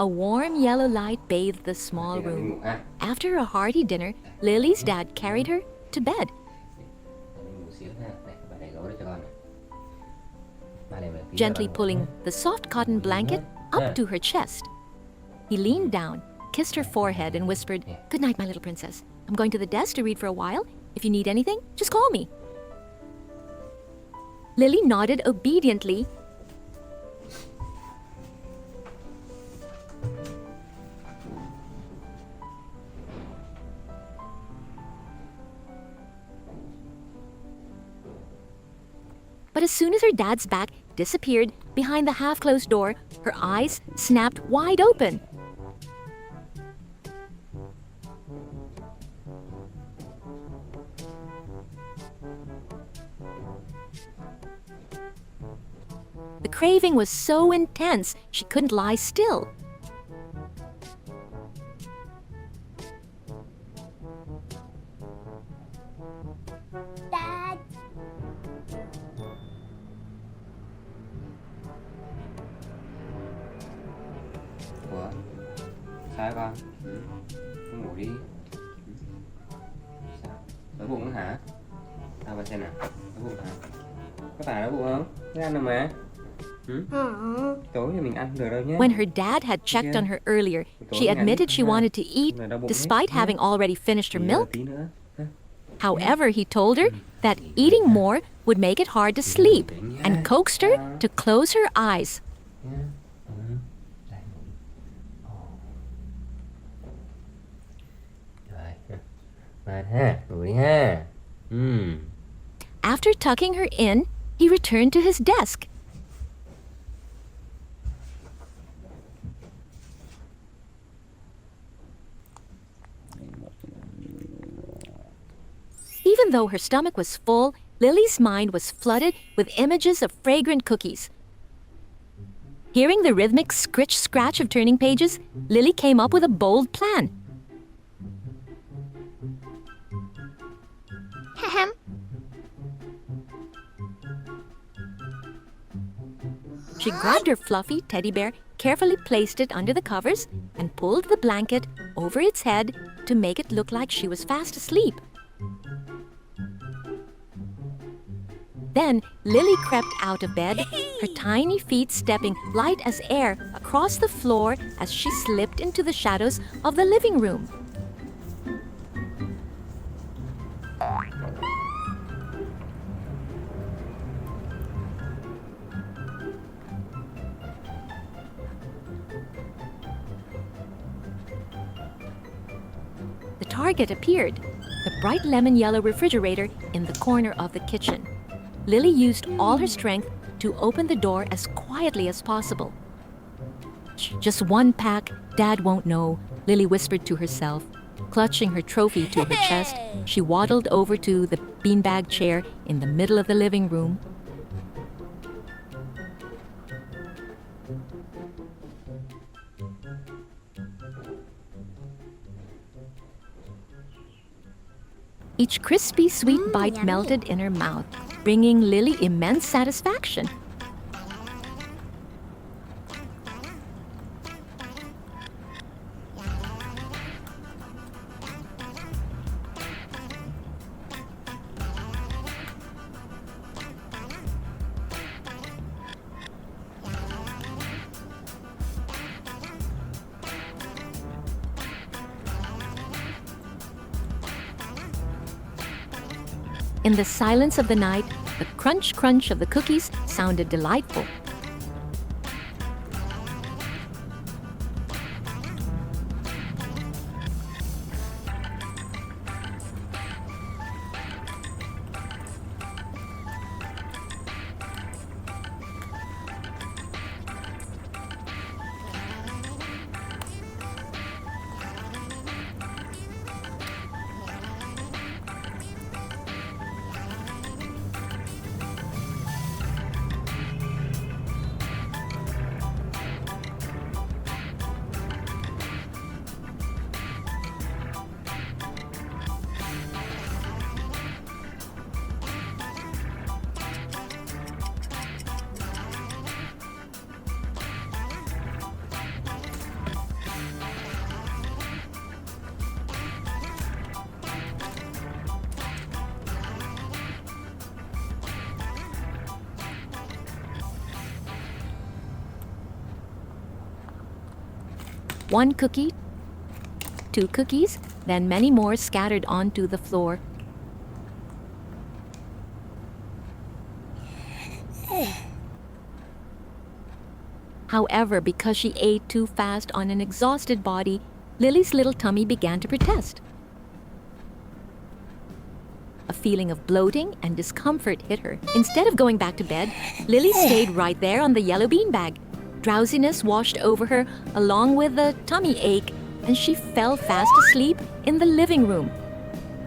A warm yellow light bathed the small room. After a hearty dinner, Lily's dad carried her to bed. Gently pulling the soft cotton blanket up to her chest. He leaned down, kissed her forehead, and whispered, "Good night, my little princess. I'm going to the desk to read for a while. If you need anything, just call me." Lily nodded obediently. But as soon as her dad's back disappeared behind the half-closed door, her eyes snapped wide open. The craving was so intense she couldn't lie still. Dad. Ủa? Sao con? Con ngủ đi. Sao? Đói bụng hả? Sao bà xem nào? Đói bụng hả? Có phải đói bụng không? Thích ăn rồi mà. Tối thì mình ăn được đâu nhé. When her dad had checked on her earlier, she admitted she wanted to eat despite having already finished her milk. However, he told her that eating more would make it hard to sleep and coaxed her to close her eyes. Mệt ha, ngủ đi ha. After tucking her in, he returned to his desk. Even though her stomach was full, Lily's mind was flooded with images of fragrant cookies. Hearing the rhythmic scritch-scratch of turning pages, Lily came up with a bold plan. She grabbed her fluffy teddy bear, carefully placed it under the covers, and pulled the blanket over its head to make it look like she was fast asleep. Then Lily crept out of bed, her tiny feet stepping light as air across the floor as she slipped into the shadows of the living room. The target appeared, the bright lemon-yellow refrigerator in the corner of the kitchen. Lily used all her strength to open the door as quietly as possible. "Just one pack, Dad won't know," Lily whispered to herself. Clutching her trophy to her chest, she waddled over to the beanbag chair in the middle of the living room. Each crispy, sweet bite melted in her mouth, bringing Lily immense satisfaction. In the silence of the night, the crunch-crunch of the cookies sounded delightful. 1 cookie, 2 cookies, then many more scattered onto the floor. However, because she ate too fast on an exhausted body, Lily's little tummy began to protest. A feeling of bloating and discomfort hit her. Instead of going back to bed, Lily stayed right there on the yellow beanbag. Drowsiness washed over her along with a tummy ache, and she fell fast asleep in the living room,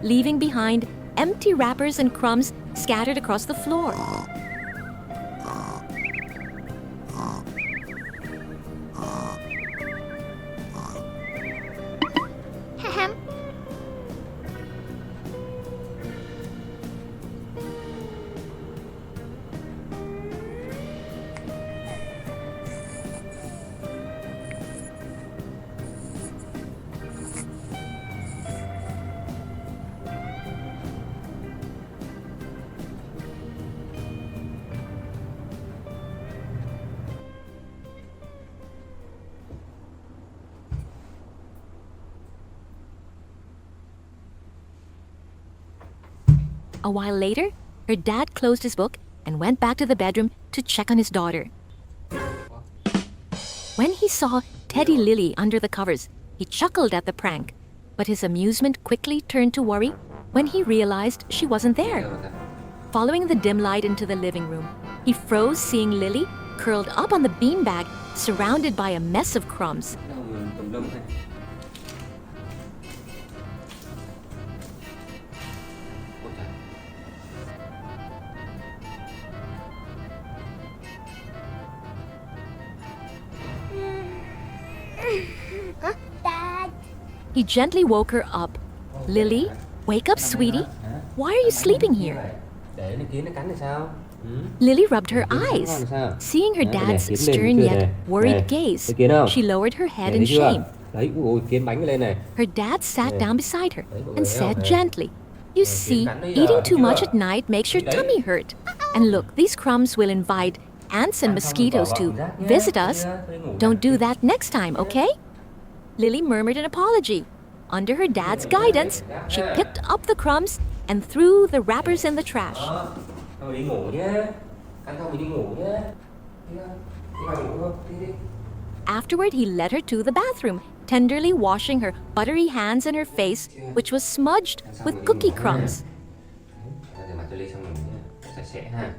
leaving behind empty wrappers and crumbs scattered across the floor. A while later, her dad closed his book and went back to the bedroom to check on his daughter. When he saw Teddy Lily under the covers, he chuckled at the prank, but his amusement quickly turned to worry when he realized she wasn't there. Following the dim light into the living room, he froze seeing Lily curled up on the beanbag, surrounded by a mess of crumbs. Dad. He gently woke her up. Lily, wake up, sweetie. Why are you sleeping here? Để nó kiến nó cắn thì sao? Lily rubbed her eyes. Seeing her dad's stern yet worried gaze, she lowered her head in shame. Đấy, ui, kiến bánh lên này. Her dad sat down beside her and said gently, "You see, eating too much at night makes your tummy hurt. And look, these crumbs will invite ants and mosquitoes to visit us. Don't do that next time, okay?" Lily murmured an apology. Under her dad's guidance, she picked up the crumbs and threw the wrappers in the trash. Thôi đi ngủ nhé. Ăn xong mình đi ngủ nhé. Đi vào ngủ thôi. Đi. Afterward, he led her to the bathroom, tenderly washing her buttery hands and her face, which was smudged with cookie crumbs. Rửa mặt cho Ly xong rồi nhé. Sạch sẽ ha.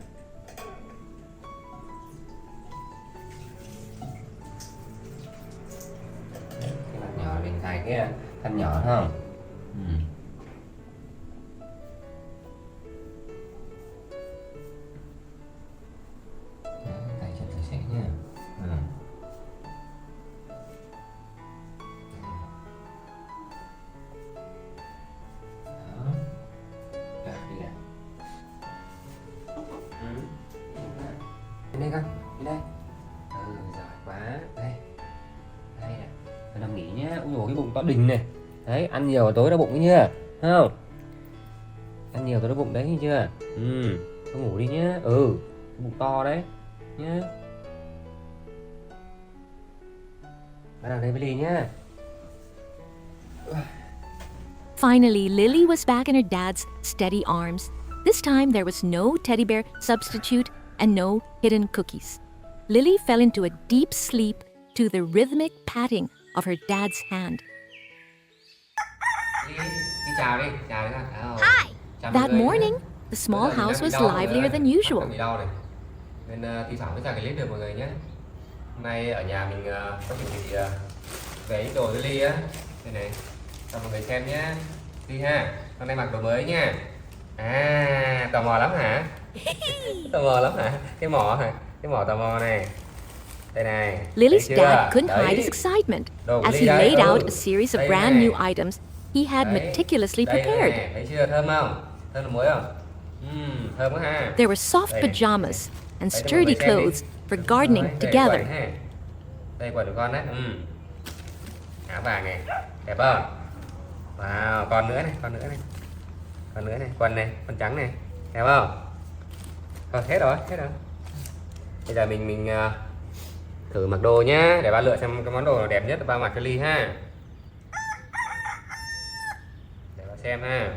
Cái mặt nhỏ mình thay cái khăn nhỏ không? Tay chân sạch sẽ nhé. Đi nè. Đến đây con, đi đây. Giỏi quá. Đây. Đây nè. Con nằm nghỉ nhá. Ui dồi, cái bụng to đình này. Đấy, ăn nhiều tối đau bụng nhá. Thấy không? Ăn nhiều tối đau bụng đấy thấy chưa? Con ngủ đi nhá. Cái bụng to đấy. Nhá. Bắt đầu đây với Ly nhá. Finally, Lily was back in her dad's steady arms. This time, there was no teddy bear substitute and no hidden cookies. Lily fell into a deep sleep to the rhythmic patting of her dad's hand. Đi chào đi con. Hi. That morning, the small house was livelier than usual. Bị đau này. Nên thi thoảng mới ra clip được mọi người nhé. Hôm nay ở nhà mình có chuẩn bị về những đồ cho Ly á. Đây này, cho mọi người xem nhé. Ly ha, hôm nay mặc đồ mới nha. À, tò mò lắm hả? Tò mò lắm hả? Cái mỏ hả? Cái mỏ tò mò này. Đây này. Lily's dad couldn't hide his excitement as he laid out a series of brand new items he had meticulously prepared. Thấy chưa? Thơm không? Thơm là muối không? Thơm quá ha. There were soft pajamas and sturdy clothes for gardening together. Đây quần của con đấy. Áo vàng này, đẹp không? Wow, còn nữa này, quần này, quần trắng này, đẹp không? Hết rồi. Bây giờ mình thử mặc đồ nhá, để ba lựa xem cái món đồ nào đẹp nhất ba mặc cho Ly ha. Để ba xem ha.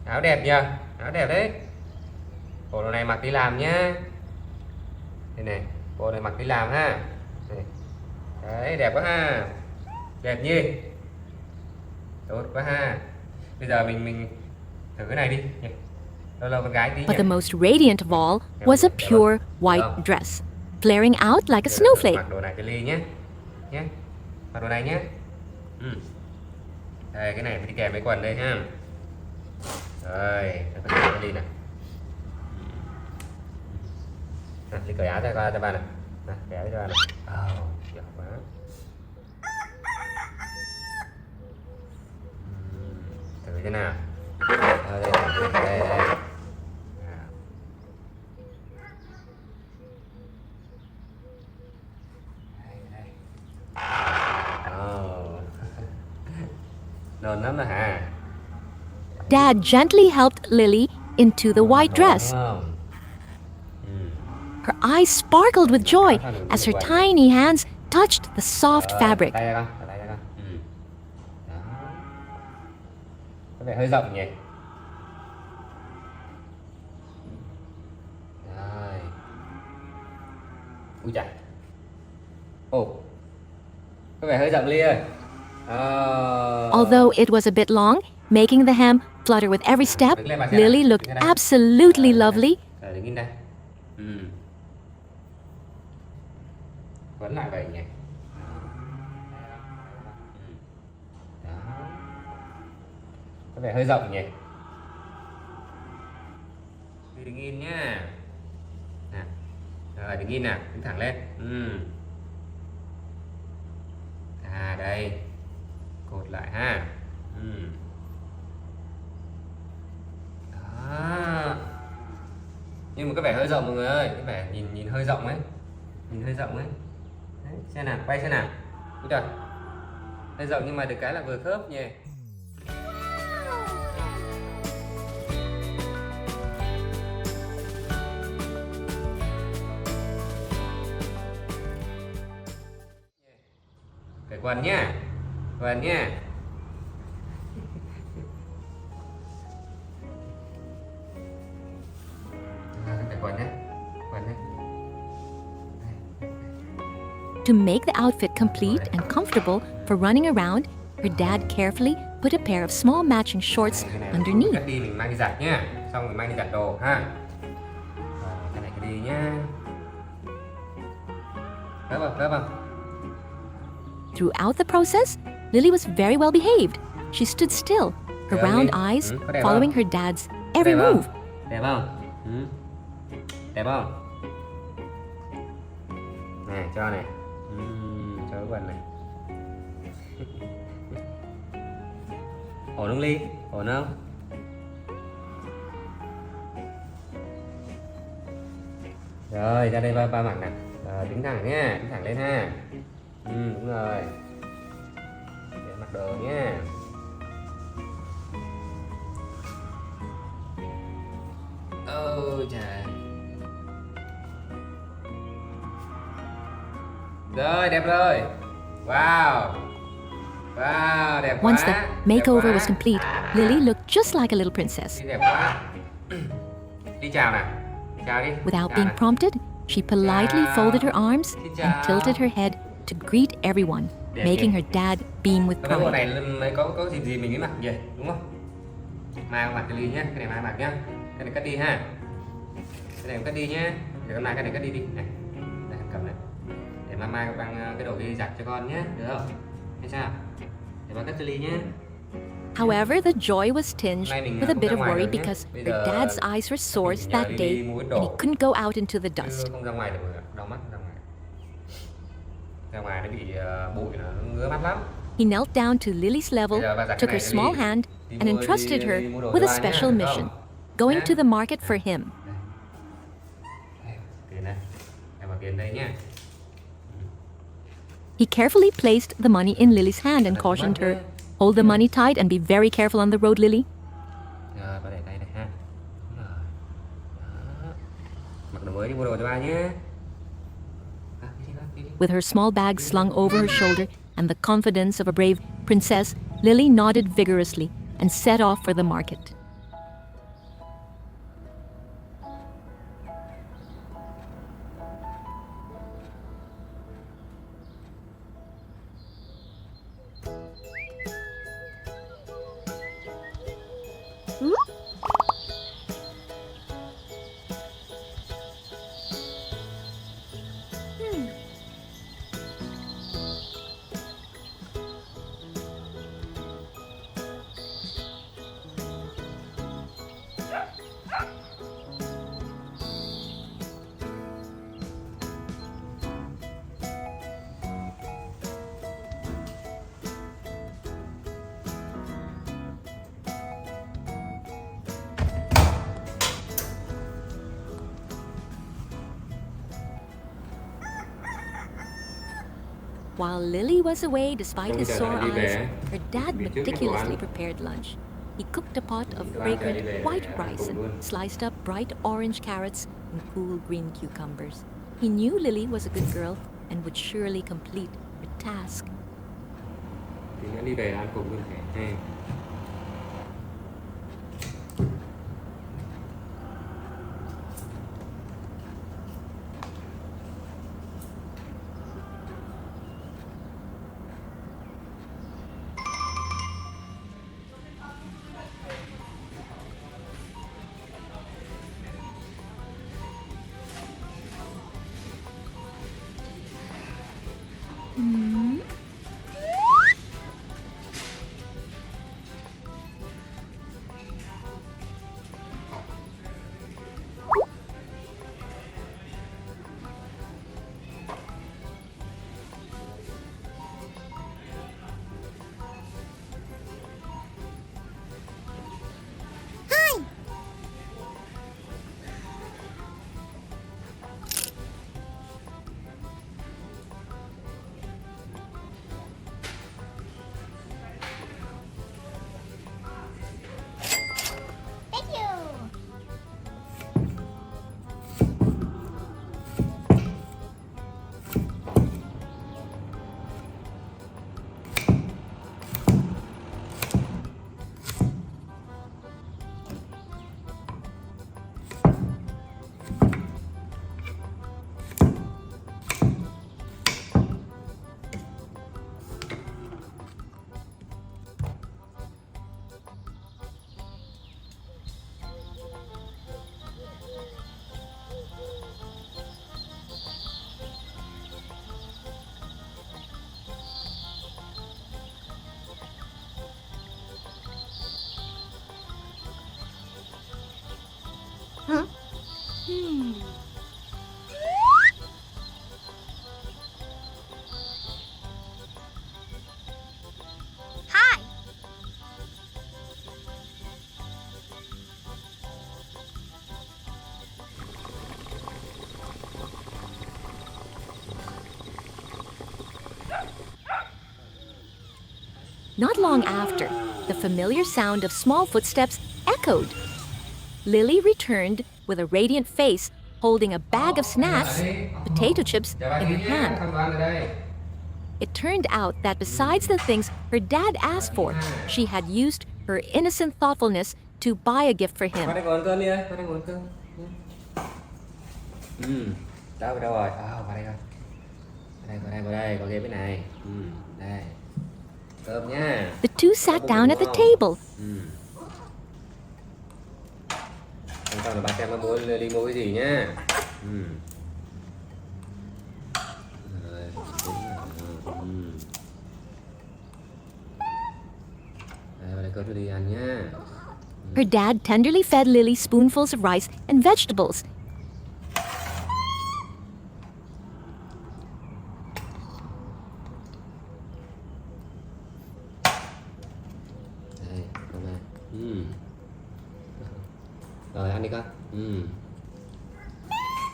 Áo đẹp nhỉ, áo đẹp đấy. Bộ đồ này mặc đi làm nhá. Đây này, bộ này mặc đi làm ha. Đây. Đấy, đẹp quá ha. Đẹp nhỉ. Tốt quá ha. Bây giờ mình thử cái này đi nhỉ. Lâu lâu con gái tí nhỉ. But the most radiant of all was a pure white dress, flaring out like a snowflake. Mặc đồ này cho Ly nhé. Nhé. Mặc đồ này nhé. Đây, cái này phải đi kèm với quần đây ha. Rồi, nó có cho Ly này. Ly cởi áo ra cho ba này. Này, cởi áo cho ba này. Giỏi quá. Thử thế nào. Đây. Ngon lắm đó hả? Dad gently helped Lily into the white dress. Her eyes sparkled with joy as her tiny hands touched the soft fabric. Tay ra con, tay ra con. Đó. Có vẻ hơi rộng nhỉ? Rồi. Ui chà. Ồ. Có vẻ hơi rộng Ly ơi. Although it was a bit long, making the hem flutter with every step, Lily looked absolutely lovely. Đứng in đây. Vẫn lại vậy nhỉ. Đó. Có vẻ hơi rộng nhỉ. Đứng in nhá. Nè. Rồi đứng in nào, đứng thẳng lên. Đây. Cột lại ha. Đó. Nhưng mà có vẻ hơi rộng mọi người ơi, có vẻ nhìn hơi rộng ấy. Nhìn hơi rộng ấy. Đấy, xem nào, quay xem nào. Úi trời. Hơi rộng nhưng mà được cái là vừa khớp nhỉ. Cởi quần nhá. Quần nhá. Cởi quần nhá. Quần nhá. To make the outfit complete and comfortable for running around, her dad carefully put a pair of small matching shorts underneath. Cắt đi mình mang đi giặt nhá. Xong mình mang đi giặt đồ ha. Cái này cái đi nhá. Khớp không? Throughout the process, Lily was very well behaved. She stood still, her round eyes following her dad's every move. Đẹp không? Đẹp không? Nè, cho này. Cho cái quần này. Ổn không Ly? Ổn không? Rồi, ra đây ba mặc nè. Đứng thẳng nhá, đứng thẳng lên ha. Đúng rồi. Để mặc đồ nhé. Ôi trời. Rồi, đẹp rồi. Wow. Wow, đẹp quá. Once the makeover was complete, Lily looked just like a little princess. Đẹp quá. Đi chào nào. Chào đi. Without Chào being nào. prompted, she politely folded her arms and tilted her head to greet everyone, making her dad beam with Cái bộ pride. này mới có dịp gì mình mới mặc vậy, đúng không? Mai mặc cái Ly nhé, cái này mai mặc nhá. Cái này cắt đi ha. Cái này cũng cắt đi nhé. Để con mai cái này cắt đi đi. Này. Đây cầm này. Để mai bằng cái đồ đi giặt cho con nhé, được không? Hay sao? Để ba cắt cho Ly nhé. However, the joy was tinged with a bit of worry because her dad's eyes were sores that day and he couldn't go out into the dust. Không ra ngoài được, đau mắt ra ngoài. Ra ngoài nó bị bụi nó ngứa mắt lắm. He knelt down to Lily's level, took her small hand, and entrusted her with a special mission, going to the market for him. Tiền này, em vào tiền đây nhé. He carefully placed the money in Lily's hand and cautioned her, "Hold the money tight and be very careful on the road, Lily." Rồi, ba để tay này ha. Đó. Mặc đồ mới đi mua đồ cho ba nhé. With her small bag slung over her shoulder and the confidence of a brave princess, Lily nodded vigorously and set off for the market. While Lily was away despite his sore eyes, her dad meticulously prepared lunch. He cooked a pot of fragrant white rice and sliced up bright orange carrots and cool green cucumbers. He knew Lily was a good girl and would surely complete her task. Tí nữa đi về ăn cùng luôn thể. Not long after, the familiar sound of small footsteps echoed. Lily returned with a radiant face, holding a bag of snacks, potato chips, in her hand. It turned out that besides the things her dad asked for, she had used her innocent thoughtfulness to buy a gift for him. Qua đây còn cơm đi ơi, qua đây còn cơm. Đâu rồi? Qua đây coi. Qua đây, có ghế bên này. Đây. Cơm nha. The two sat down at the table. Xong rồi bà xem đi mua cái gì nhá. Đây, vào đây cơm đi ăn nhá. Her dad tenderly fed Lily spoonfuls of rice and vegetables. Đây, con này. Rồi ăn đi con.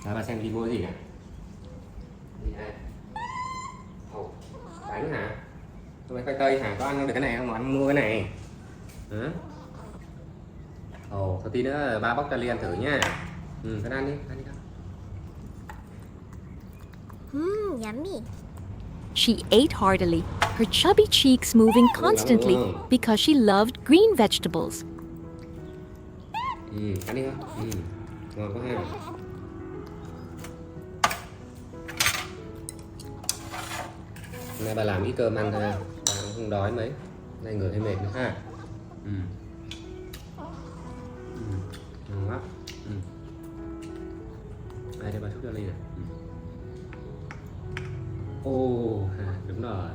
Bà xem đi mua gì nè. Gì đây? Bánh hả? Tôi khoai tây hả? Có ăn được cái này không? Ăn mua cái này. Hả? Thôi tí nữa ba bóc ra ly ăn thử nha. Con ăn đi con. Yummy. She ate heartily, her chubby cheeks moving constantly because she loved green vegetables. Ăn đi con. Ngon quá ha. Hôm nay bà làm ít cơm ăn thôi ha, bà cũng không đói mấy, nay người hơi mệt nữa ha. Ngon quá. Ai cho bà xúc cho ly này. Ồ, đúng rồi.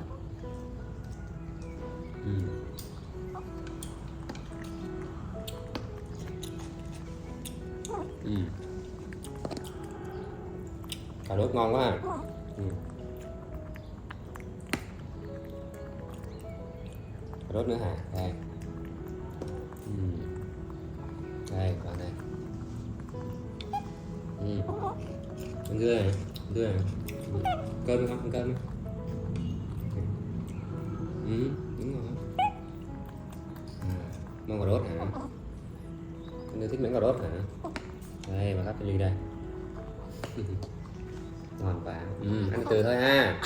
Cà rốt ngon quá. Cà rốt nữa hả? Đây. Đây, còn này. Bên dưới này, bên dưới này. Cơm không? Ăn cơm không? Đúng rồi. Món cà rốt hả? Anh thích miếng cà rốt hả? Đây, bà cắt cho ly đây. Ngon quá. Ăn từ thôi ha.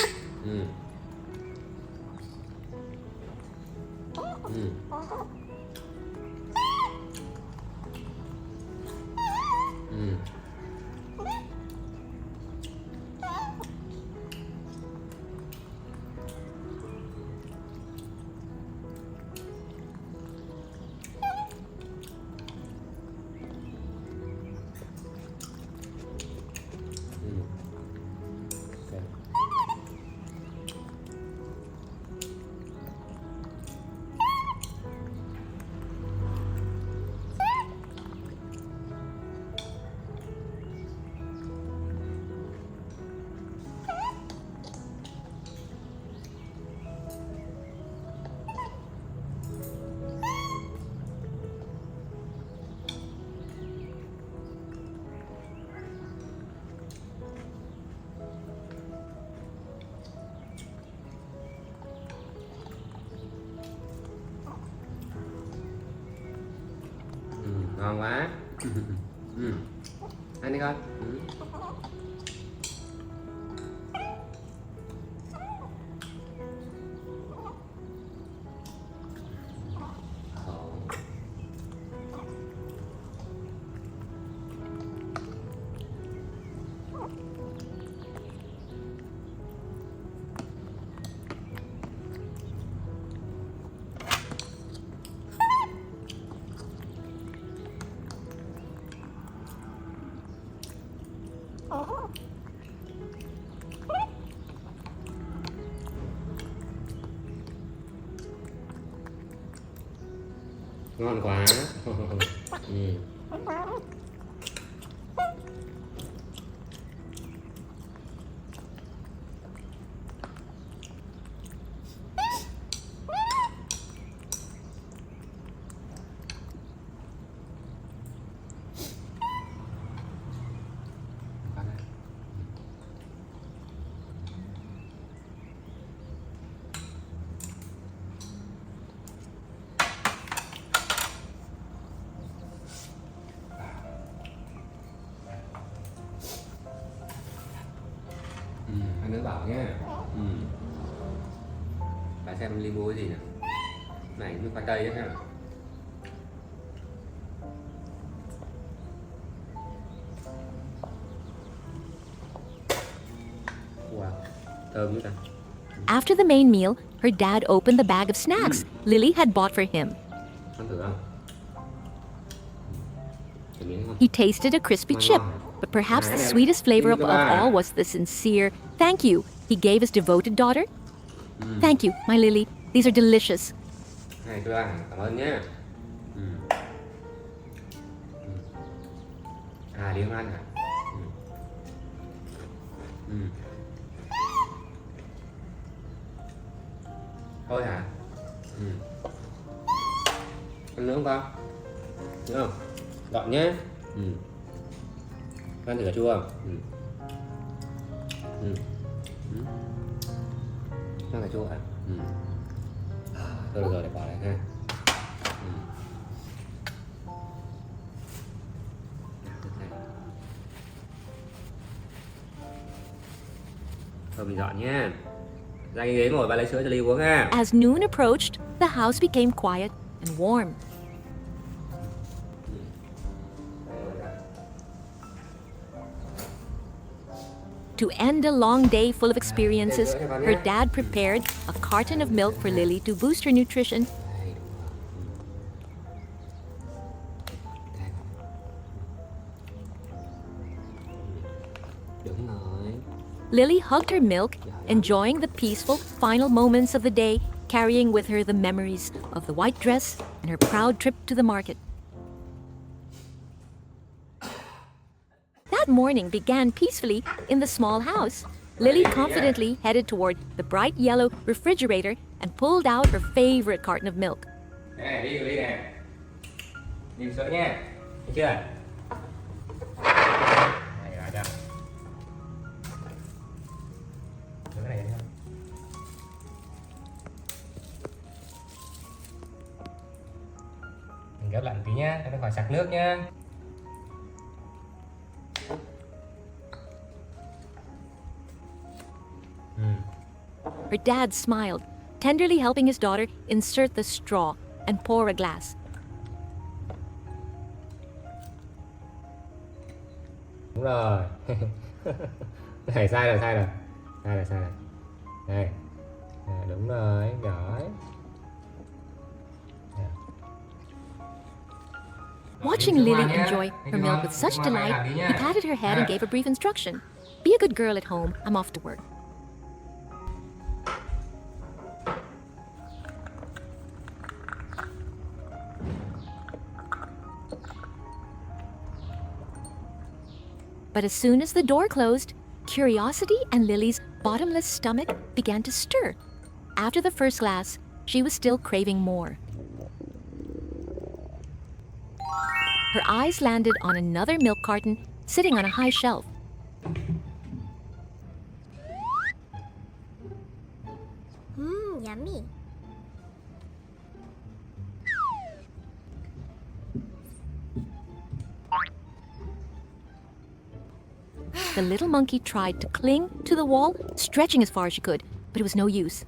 Ngon quá. Ăn đi con. Ngon quá. Anh nữa bảo nhé. Bà xem ly mua cái gì nè. Này nước khoai tây đấy ha. Wow, thơm nữa ta. After the main meal, her dad opened the bag of snacks Lily had bought for him. Ăn thử không? Thử miếng không? He tasted a crispy chip, but perhaps the sweetest flavor of all was the sincere thank you he gave his devoted daughter. Thank you, my Lily. These are delicious. Này tôi ăn, cảm ơn nhé. Đi không ăn hả? Thôi hả? Ăn nữa không con? Nữa không? Gọn nhé. Ăn thử cà chua không? Ăn cà chua hả? Thôi được rồi, để bỏ lại ha. Thôi mình dọn nha. Ra cái ghế ngồi ba lấy sữa cho Ly uống ha. As noon approached, the house became quiet and warm. To end a long day full of experiences, her dad prepared a carton of milk for Lily to boost her nutrition. Đúng rồi. Lily hugged her milk, enjoying the peaceful final moments of the day, carrying with her the memories of the white dress and her proud trip to the market. That morning began peacefully in the small house. Lily confidently headed toward the bright yellow refrigerator and pulled out her favorite carton of milk. Nè, Ly nè. Ly sữa nha. Thấy chưa? Này rồi cho. Sữa cái này đi không? Mình gấp lạnh tí nhá, cho nó khỏi sặc nước nhá. Her dad smiled, tenderly helping his daughter insert the straw and pour a glass. Đúng rồi. Này sai rồi. Đây. Đúng rồi, giỏi. Watching Lily enjoy her milk with such delight, he patted her head and gave a brief instruction. Be a good girl at home. I'm off to work. But as soon as the door closed, curiosity and Lily's bottomless stomach began to stir. After the first glass, she was still craving more. Her eyes landed on another milk carton sitting on a high shelf. Yummy. The little monkey tried to cling to the wall, stretching as far as she could, but it was no use.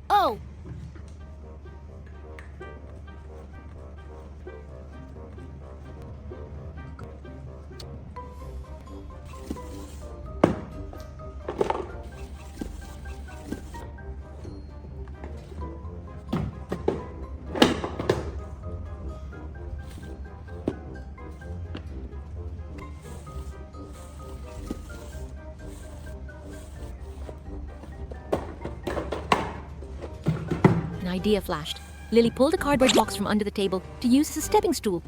Oh! An idea flashed. Lily pulled a cardboard box from under the table to use as a stepping stool.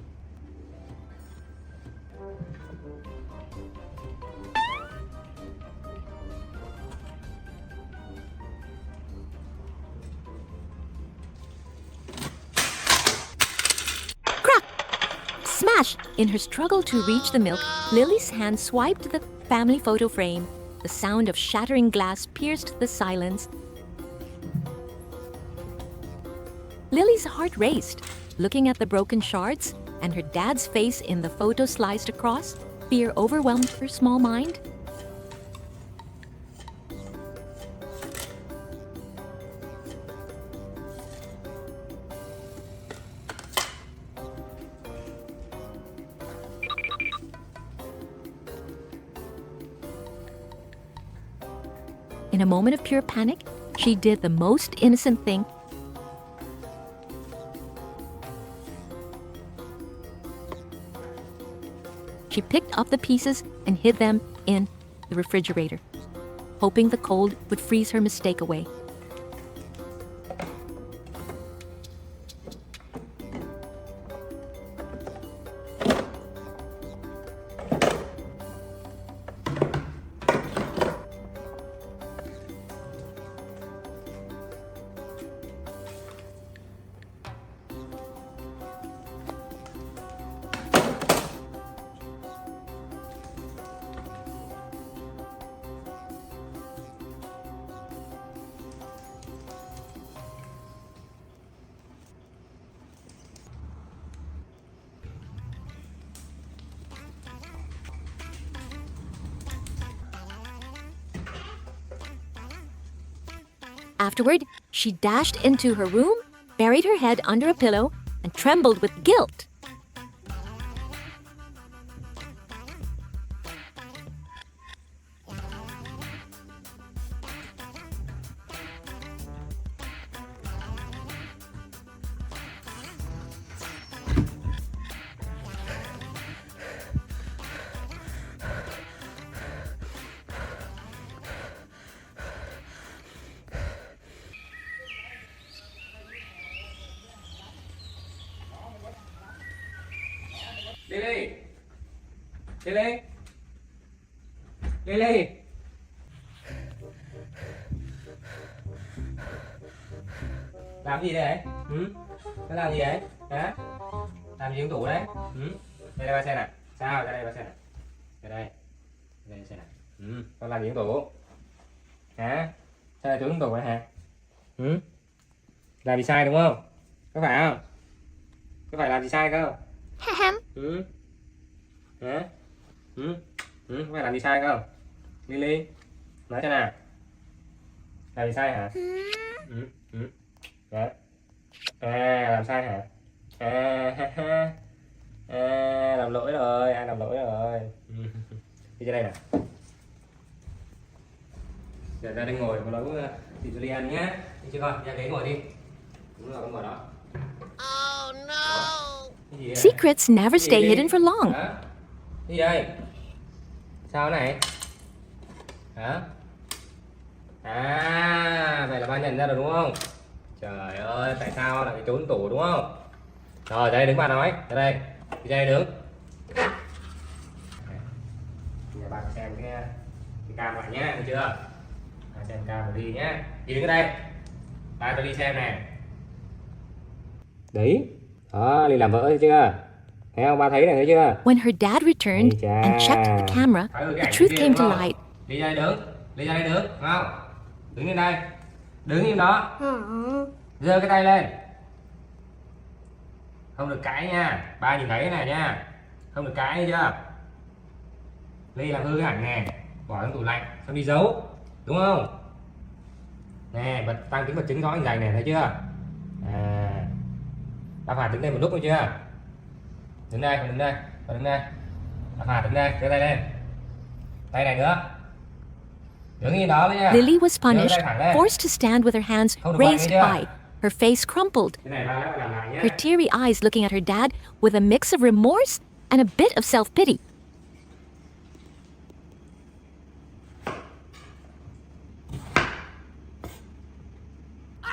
Crack! Smash! In her struggle to reach the milk, Lily's hand swiped the family photo frame. The sound of shattering glass pierced the silence. Lily's heart raced, looking at the broken shards and her dad's face in the photo sliced across. Fear overwhelmed her small mind. In a moment of pure panic, she did the most innocent thing. She picked up the pieces and hid them in the refrigerator, hoping the cold would freeze her mistake away. Afterward, she dashed into her room, buried her head under a pillow, and trembled with guilt. Lily, Lily, Lily. Làm gì đấy? Nó làm gì đấy? Hả? Làm gì trong tủ đấy? Đây là ba sen này. Sao? Ra đây ba sen này. Ra đây. Đây là sen này. Con làm gì trong tủ? Hả? Sao lại trốn trong tủ vậy hả? Làm gì sai đúng không? Có phải không? Có phải làm gì sai không? Hả? Có phải làm gì sai không? Lily, nói cho nào. Làm gì sai hả? Đó. Làm sai hả? Làm lỗi rồi, ai làm lỗi rồi. Đi ra đây nè. Giờ ra đây ngồi và nấu thịt Julian nhé. Đi chưa con, ra ghế ngồi đi. Đúng rồi, con ngồi đó. Oh no! Secrets never stay hidden for long. Gì đây? Sao này? Hả? Vậy là ba nhận ra rồi đúng không? Trời ơi, tại sao lại trốn tủ đúng không? Rồi, đây đứng ba nói. Ra đây. Đi ra đây đứng. Nhà bạn xem cái cam lại nhá, được chưa? Xem cam rồi đi nhá. Đi đứng ở đây. Ba cho đi xem nè. Đấy. Đó, đi làm vỡ thấy chưa? Thấy không? Ba thấy này thấy chưa? When her dad returned and checked the camera, the truth came to light. Đi ra đây đứng. Đi ra đây đứng. Đúng không? Đứng lên đây. Đứng im đó. Giơ cái tay lên. Không được cãi nha. Ba nhìn thấy cái này nha. Không được cãi thấy chưa? Ly làm hư cái ảnh nè. Bỏ trong tủ lạnh. Xong đi giấu. Đúng không? Nè, tăng tính vật chứng rõ hình dành này thấy chưa? Ba phải đứng đây một lúc thôi chưa? Đứng đây, còn đứng đây, còn đứng đây. Ba phải đứng đây, giơ tay lên. Tay này nữa. Đứng yên đó đấy nha. Lily was punished, forced to stand with her hands raised high, her face crumpled, her teary eyes looking at her dad with a mix of remorse and a bit of self-pity.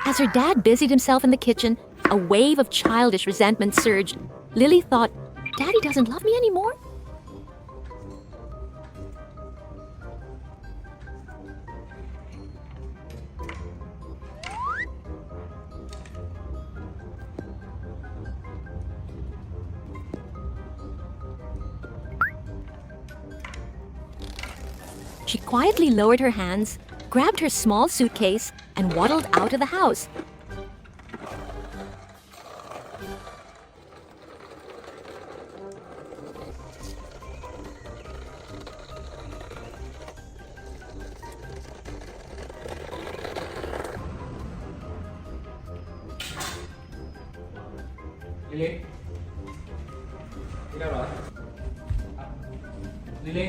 As her dad busied himself in the kitchen, a wave of childish resentment surged. Lily thought, Daddy doesn't love me anymore? She quietly lowered her hands, grabbed her small suitcase, and waddled out of the house.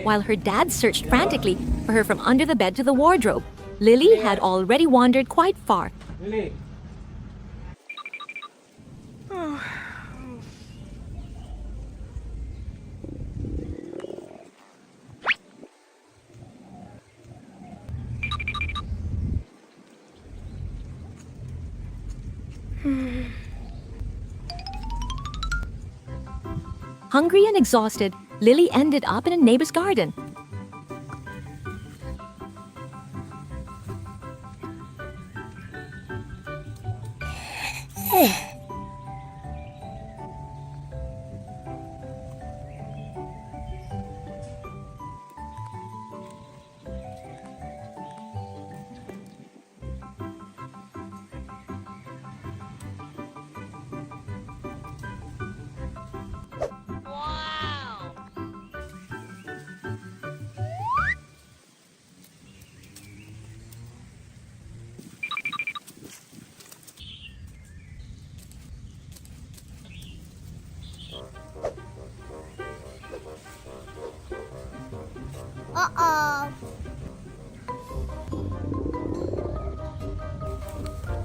While her dad searched frantically for her from under the bed to the wardrobe, Lily had already wandered quite far. Lily. Hungry and exhausted, Lily ended up in a neighbor's garden.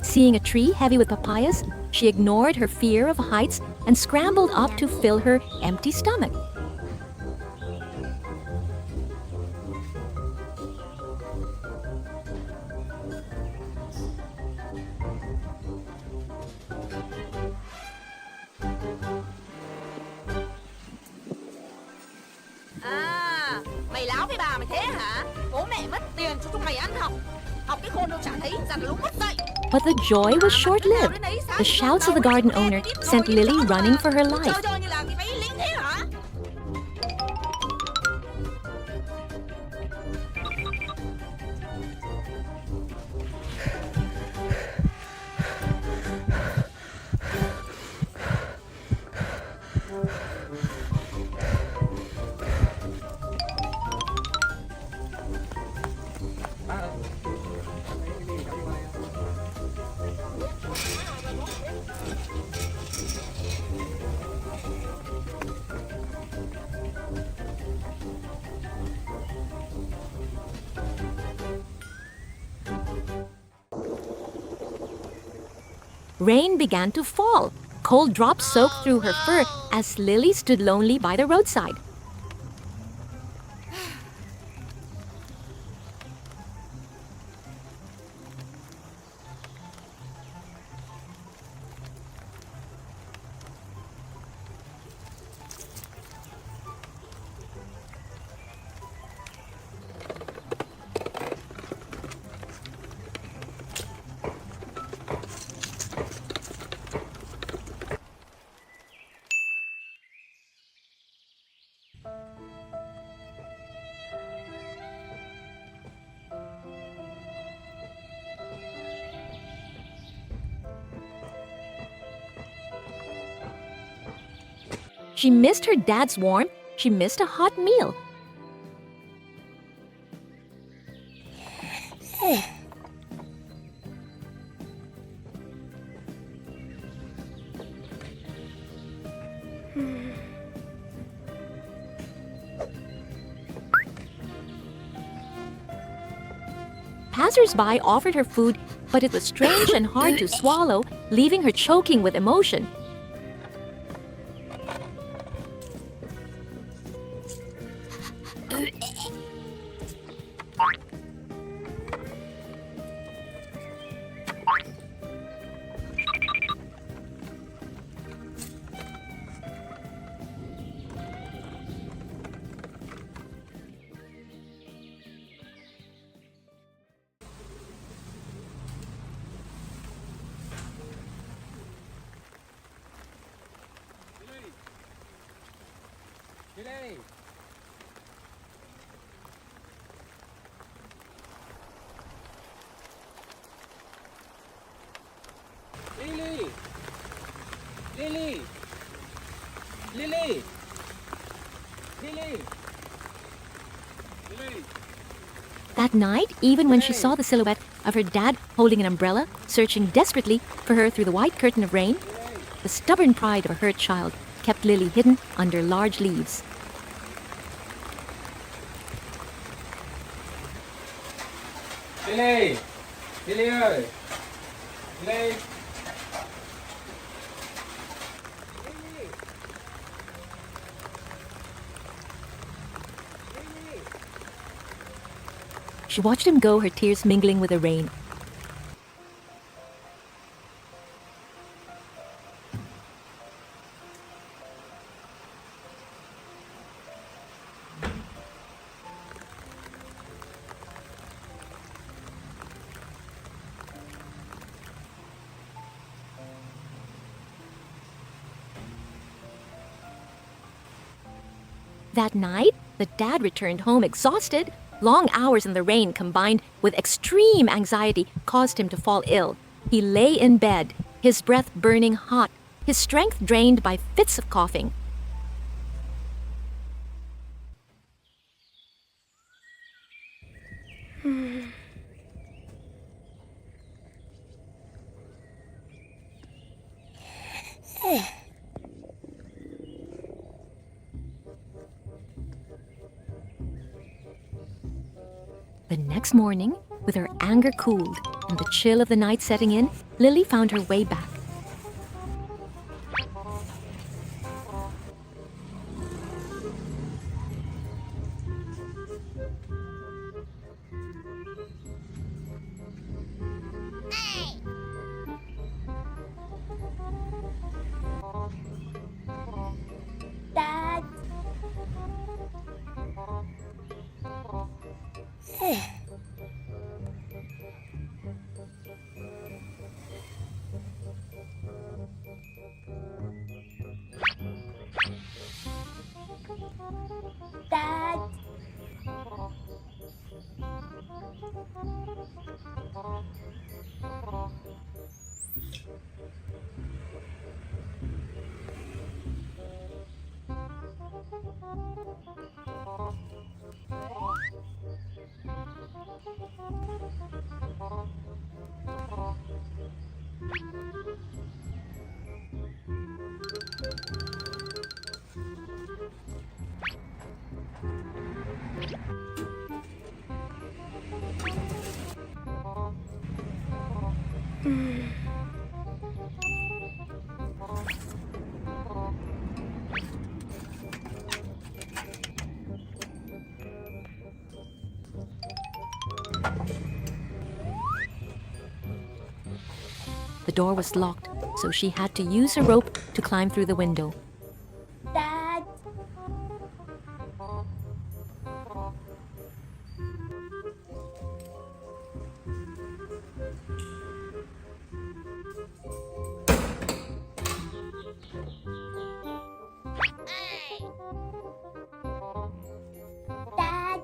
Seeing a tree heavy with papayas, she ignored her fear of heights and scrambled up to fill her empty stomach. À, mày láo với bà mày thế hả? Bố mẹ mất tiền cho chúng mày ăn học. Học cái khôn đâu chả thấy, giặt lũ mất dậy. But the joy was short-lived. The shouts of the garden owner sent Lily running for her life. Chơi chơi như là cái váy lính thế hả? Rain began to fall. Cold drops soaked through her fur as Lily stood lonely by the roadside. She missed her dad's warmth. She missed a hot meal. Passers-by offered her food, but it was strange and hard to swallow, leaving her choking with emotion. Lily! Lily! Lily! Lily! Lily! Lily! That night, even when she saw the silhouette of her dad holding an umbrella, searching desperately for her through the white curtain of rain, the stubborn pride of a hurt child kept Lily hidden under large leaves. Lily! Lily ơi! Lily! She watched him go, her tears mingling with the rain. That night, the dad returned home exhausted. Long hours in the rain combined with extreme anxiety caused him to fall ill. He lay in bed, his breath burning hot, his strength drained by fits of coughing. The next morning, with her anger cooled and the chill of the night setting in, Lily found her way back. Dad. Dad. The door was locked, so she had to use a rope to climb through the window. Dad. Dad.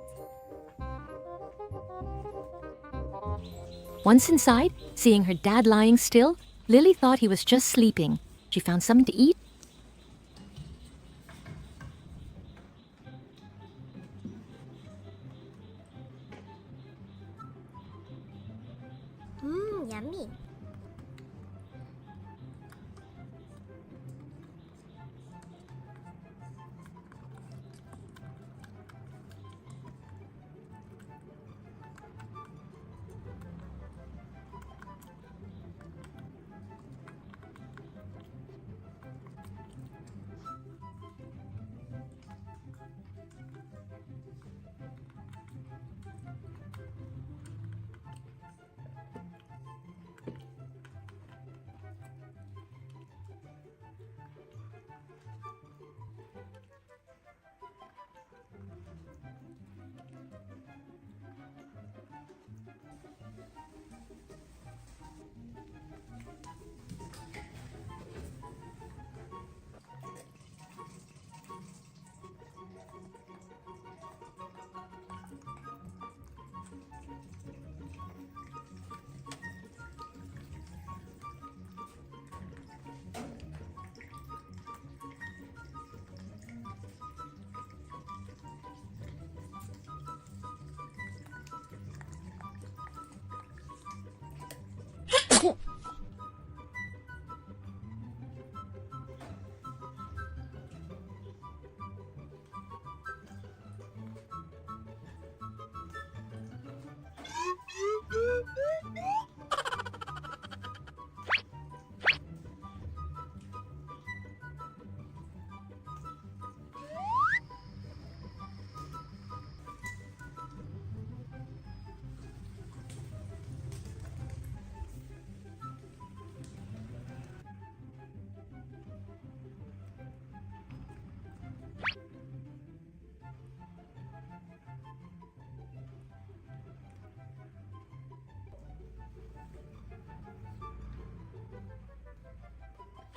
Once inside, seeing her dad lying still, Lily thought he was just sleeping. She found something to eat. Yummy.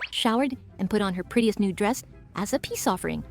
Showered, and put on her prettiest new dress as a peace offering.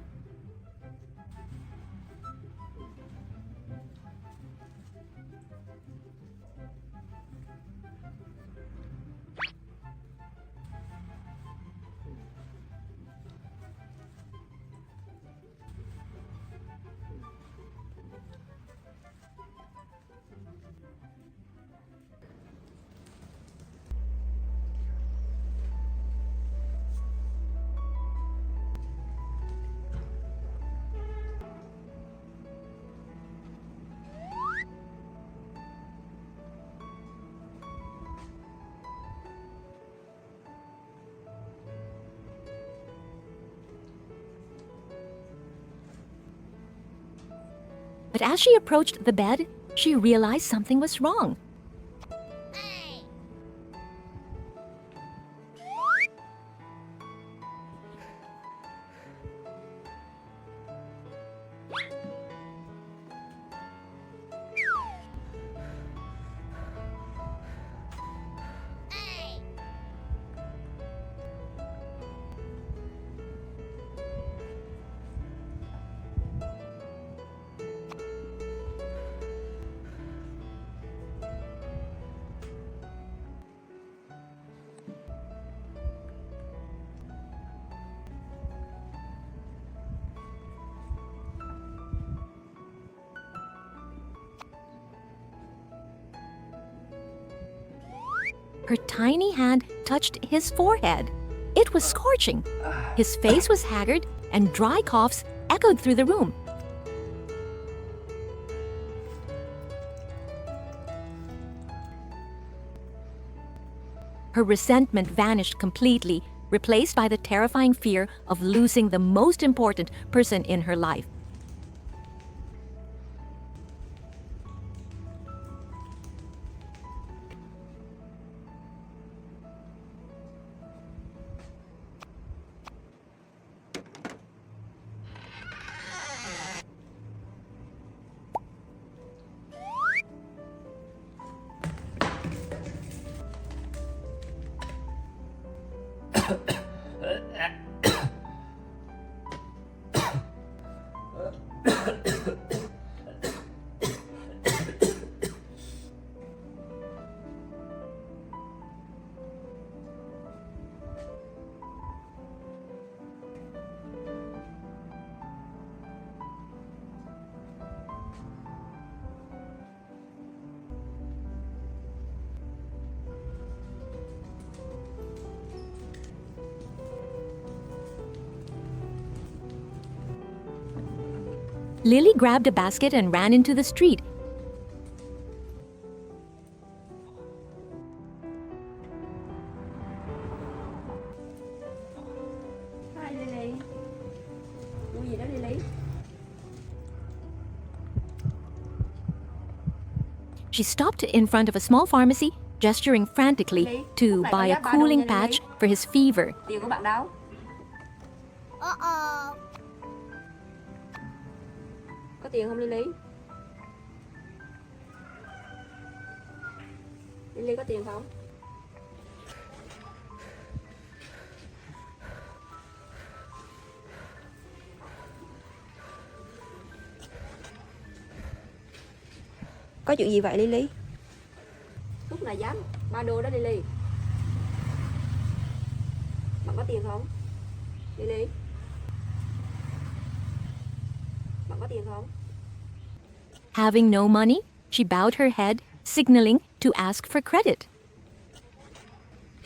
But as she approached the bed, she realized something was wrong. Her tiny hand touched his forehead. It was scorching. His face was haggard, and dry coughs echoed through the room. Her resentment vanished completely, replaced by the terrifying fear of losing the most important person in her life. Lily grabbed a basket and ran into the street. Hi Lily. Mua gì đó Lily? She stopped in front of a small pharmacy, gesturing frantically to buy a cooling patch for his fever. Tiền của bạn đâu? Uh-oh. Có tiền không Lily? Lily có tiền không? Có chuyện gì vậy Lily? Lúc này dám $3 đó Lily. Bạn có tiền không? Lily? Bạn có tiền không? Having no money, she bowed her head, signaling to ask for credit.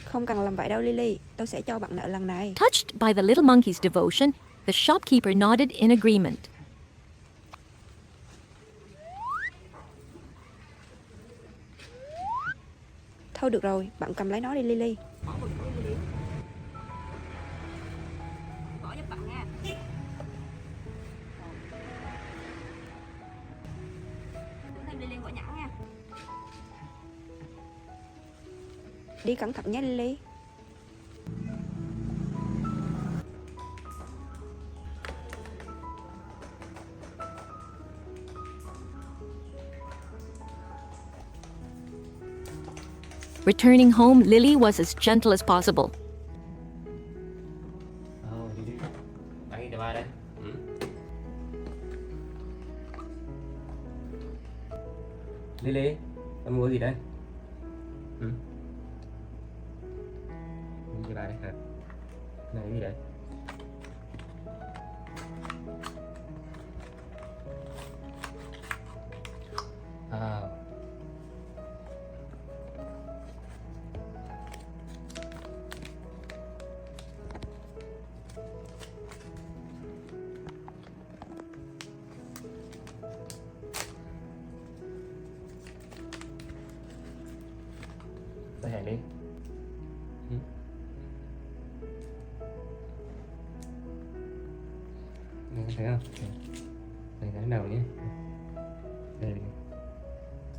Không cần làm vậy đâu Lily, tôi sẽ cho bạn nợ lần này. Touched by the little monkey's devotion, the shopkeeper nodded in agreement. Thôi được rồi, bạn cầm lấy nó đi Lily. Bỏ giúp bạn nha. Thêm Lily quả nhãn nha. Đi cẩn thận nhé Lily. Returning home, Lily was as gentle as possible. Đi đi. Bán cho ba đây. Lily, em mua gì đây? Mua cho ba đây hả? Này cái gì đây? À. Lấy hàng đi. Này thấy không? Này cái nào nhé.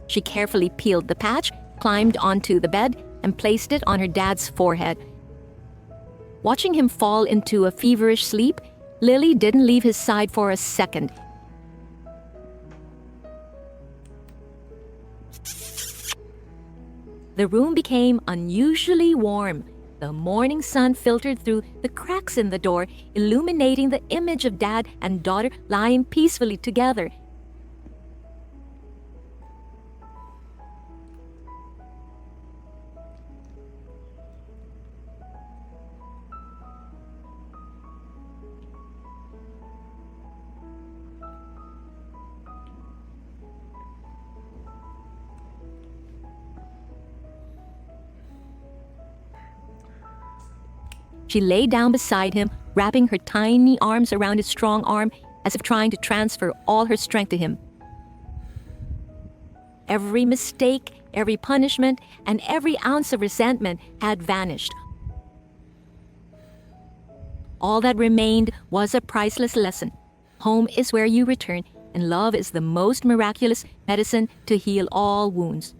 She carefully peeled the patch, climbed onto the bed, and placed it on her dad's forehead. Watching him fall into a feverish sleep, Lily didn't leave his side for a second. The room became unusually warm. The morning sun filtered through the cracks in the door, illuminating the image of dad and daughter lying peacefully together. She lay down beside him, wrapping her tiny arms around his strong arm as if trying to transfer all her strength to him. Every mistake, every punishment, and every ounce of resentment had vanished. All that remained was a priceless lesson. Home is where you return, and love is the most miraculous medicine to heal all wounds.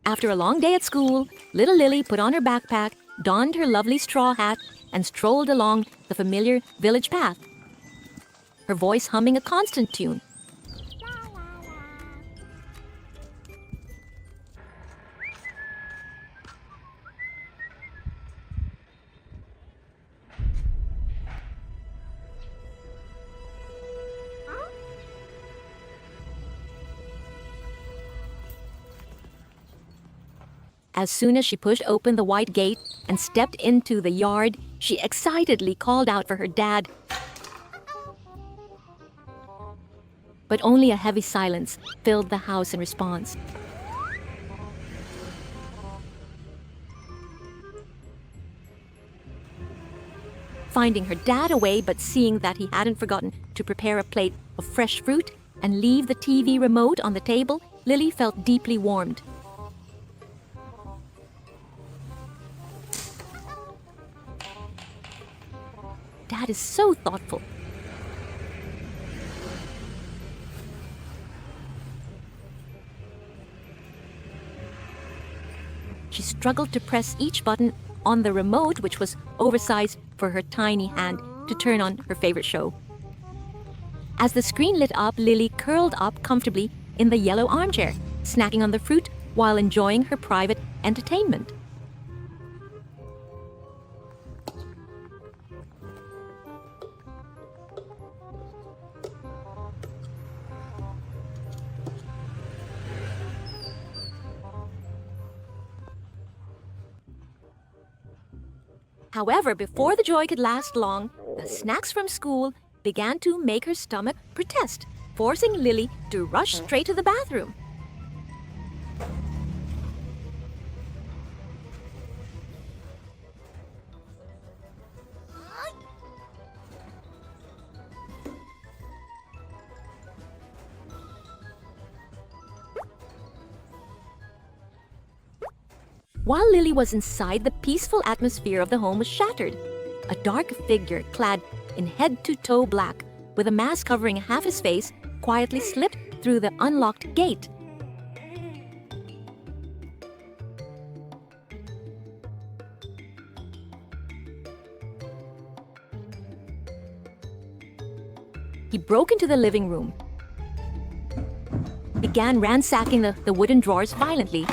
After a long day at school, little Lily put on her backpack, donned her lovely straw hat, and strolled along the familiar village path, her voice humming a constant tune. As soon as she pushed open the white gate and stepped into the yard, she excitedly called out for her dad. But only a heavy silence filled the house in response. Finding her dad away, but seeing that he hadn't forgotten to prepare a plate of fresh fruit and leave the TV remote on the table, Lily felt deeply warmed. Dad is so thoughtful. She struggled to press each button on the remote, which was oversized for her tiny hand, to turn on her favorite show. As the screen lit up, Lily curled up comfortably in the yellow armchair, snacking on the fruit while enjoying her private entertainment. However, before the joy could last long, the snacks from school began to make her stomach protest, forcing Lily to rush straight to the bathroom. While Lily was inside, the peaceful atmosphere of the home was shattered. A dark figure clad in head-to-toe black, with a mask covering half his face, quietly slipped through the unlocked gate. He broke into the living room, began ransacking the wooden drawers violently.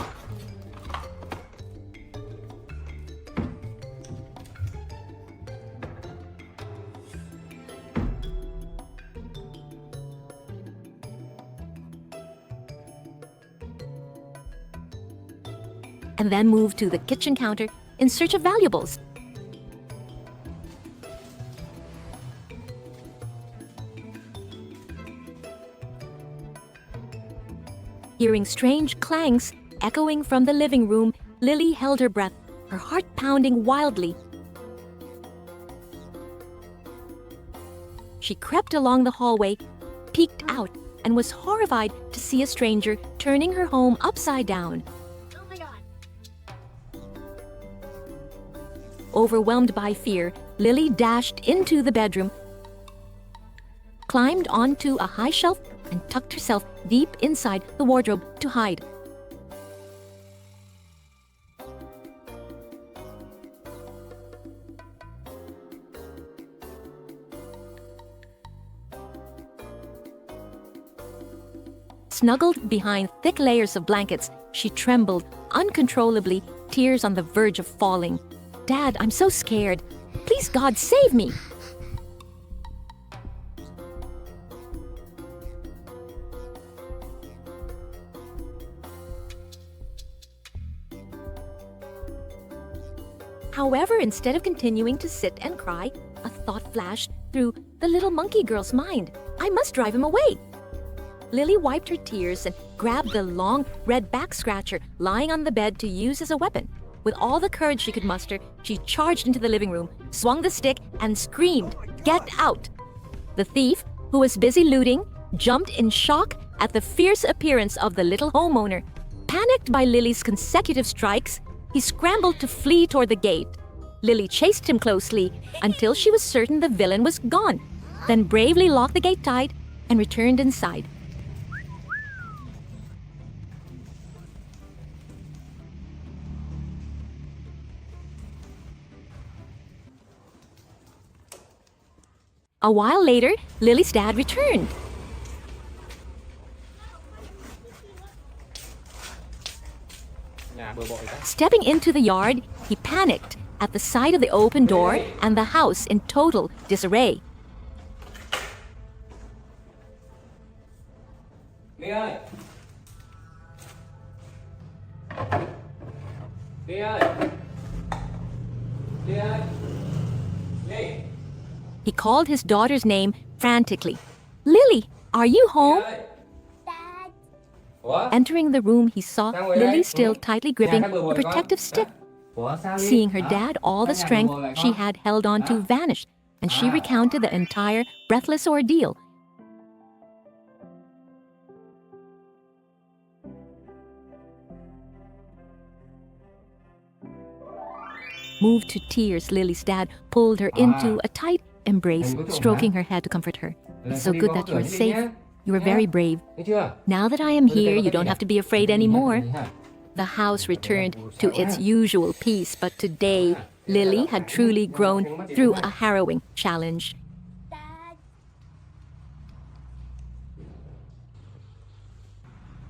And then moved to the kitchen counter in search of valuables. Hearing strange clangs echoing from the living room, Lily held her breath, her heart pounding wildly. She crept along the hallway, peeked out, and was horrified to see a stranger turning her home upside down. Oh my god. Overwhelmed by fear, Lily dashed into the bedroom, climbed onto a high shelf and tucked herself deep inside the wardrobe to hide. Snuggled behind thick layers of blankets, she trembled uncontrollably, tears on the verge of falling. "Dad, I'm so scared. Please, God, save me!" However, instead of continuing to sit and cry, a thought flashed through the little monkey girl's mind. "I must drive him away." Lily wiped her tears and grabbed the long red back scratcher lying on the bed to use as a weapon. With all the courage she could muster, she charged into the living room, swung the stick, and screamed, "Get out!" The thief, who was busy looting, jumped in shock at the fierce appearance of the little homeowner. Panicked by Lily's consecutive strikes, he scrambled to flee toward the gate. Lily chased him closely until she was certain the villain was gone, then bravely locked the gate tight and returned inside. A while later, Lily's dad returned. Stepping into the yard, he panicked at the sight of the open door and the house in total disarray. Ly ơi! Ly ơi! Ly ơi! Ly! He called his daughter's name frantically. "Lily, are you home?" Entering the room, he saw Lily still tightly gripping the protective stick. Seeing her dad, all the strength she had held on to vanished, and she recounted the entire breathless ordeal. Moved to tears, Lily's dad pulled her into a tight embrace, stroking her head to comfort her. "It's so good that you're safe. You were very brave. Now that I am here, you don't have to be afraid anymore." The house returned to its usual peace, but today, Lily had truly grown through a harrowing challenge.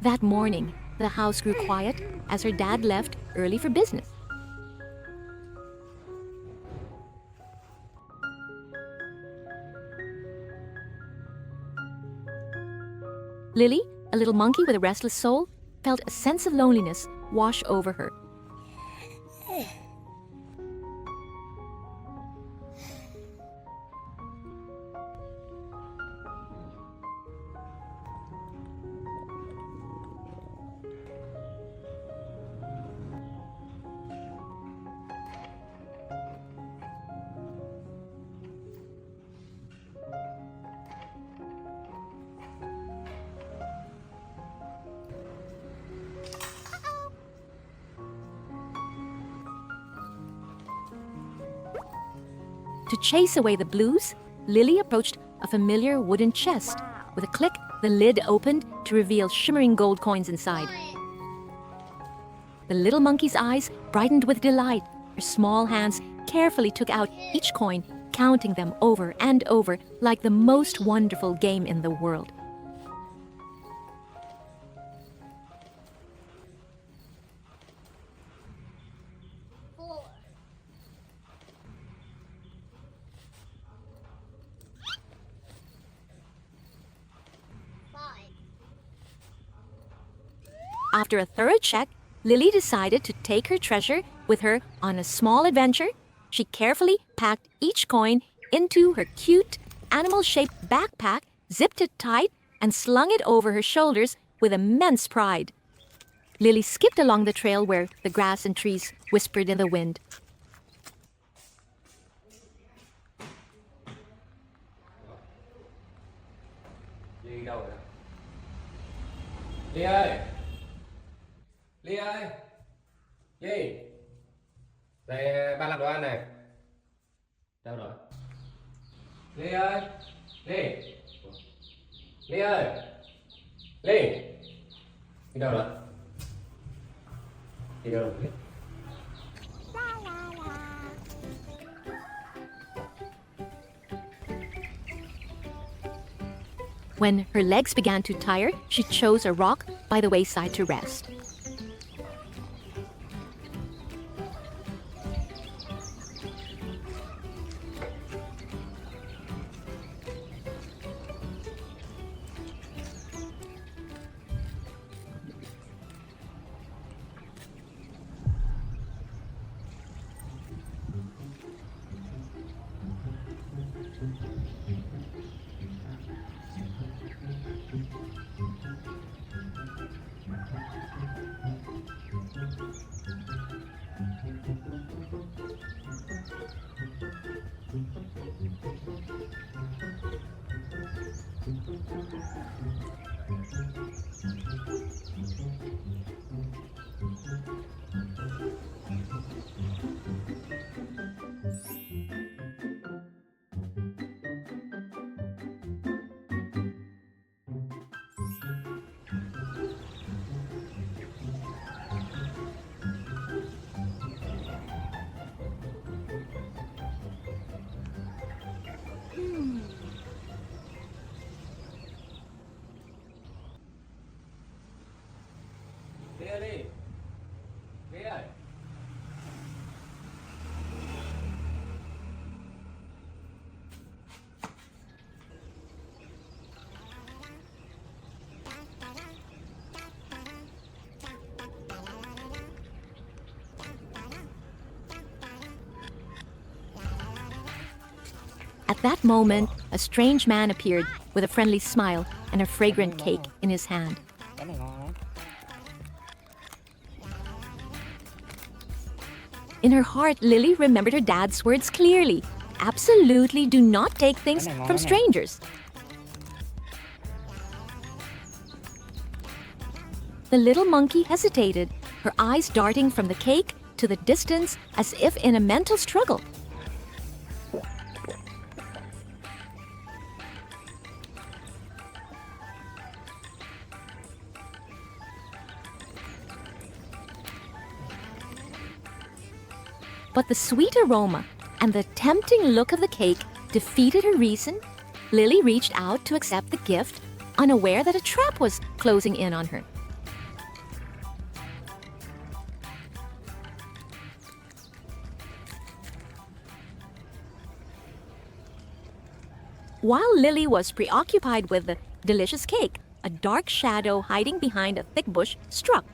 That morning, the house grew quiet as her dad left early for business. Lily, a little monkey with a restless soul, felt a sense of loneliness wash over her. To chase away the blues, Lily approached a familiar wooden chest. With a click, the lid opened to reveal shimmering gold coins inside. The little monkey's eyes brightened with delight. Her small hands carefully took out each coin, counting them over and over like the most wonderful game in the world. After a thorough check, Lily decided to take her treasure with her on a small adventure. She carefully packed each coin into her cute, animal-shaped backpack, zipped it tight, and slung it over her shoulders with immense pride. Lily skipped along the trail where the grass and trees whispered in the wind. Ly ơi! Ly ơi! Ly! Đây, ba làm đồ ăn này. Đâu rồi? Ly ơi! Ly! Ly ơi, Ly, đi đâu rồi? Đi đâu rồi biết? When her legs began to tire, she chose a rock by the wayside to rest. Ly ơi, Ly, Ly ơi. At that moment, a strange man appeared with a friendly smile and a fragrant cake in his hand. Cái này ngon lắm. In her heart, Lily remembered her dad's words clearly. Absolutely do not take things from strangers. The little monkey hesitated, her eyes darting from the cake to the distance as if in a mental struggle. But the sweet aroma and the tempting look of the cake defeated her reason. Lily reached out to accept the gift, unaware that a trap was closing in on her. While Lily was preoccupied with the delicious cake, a dark shadow hiding behind a thick bush struck.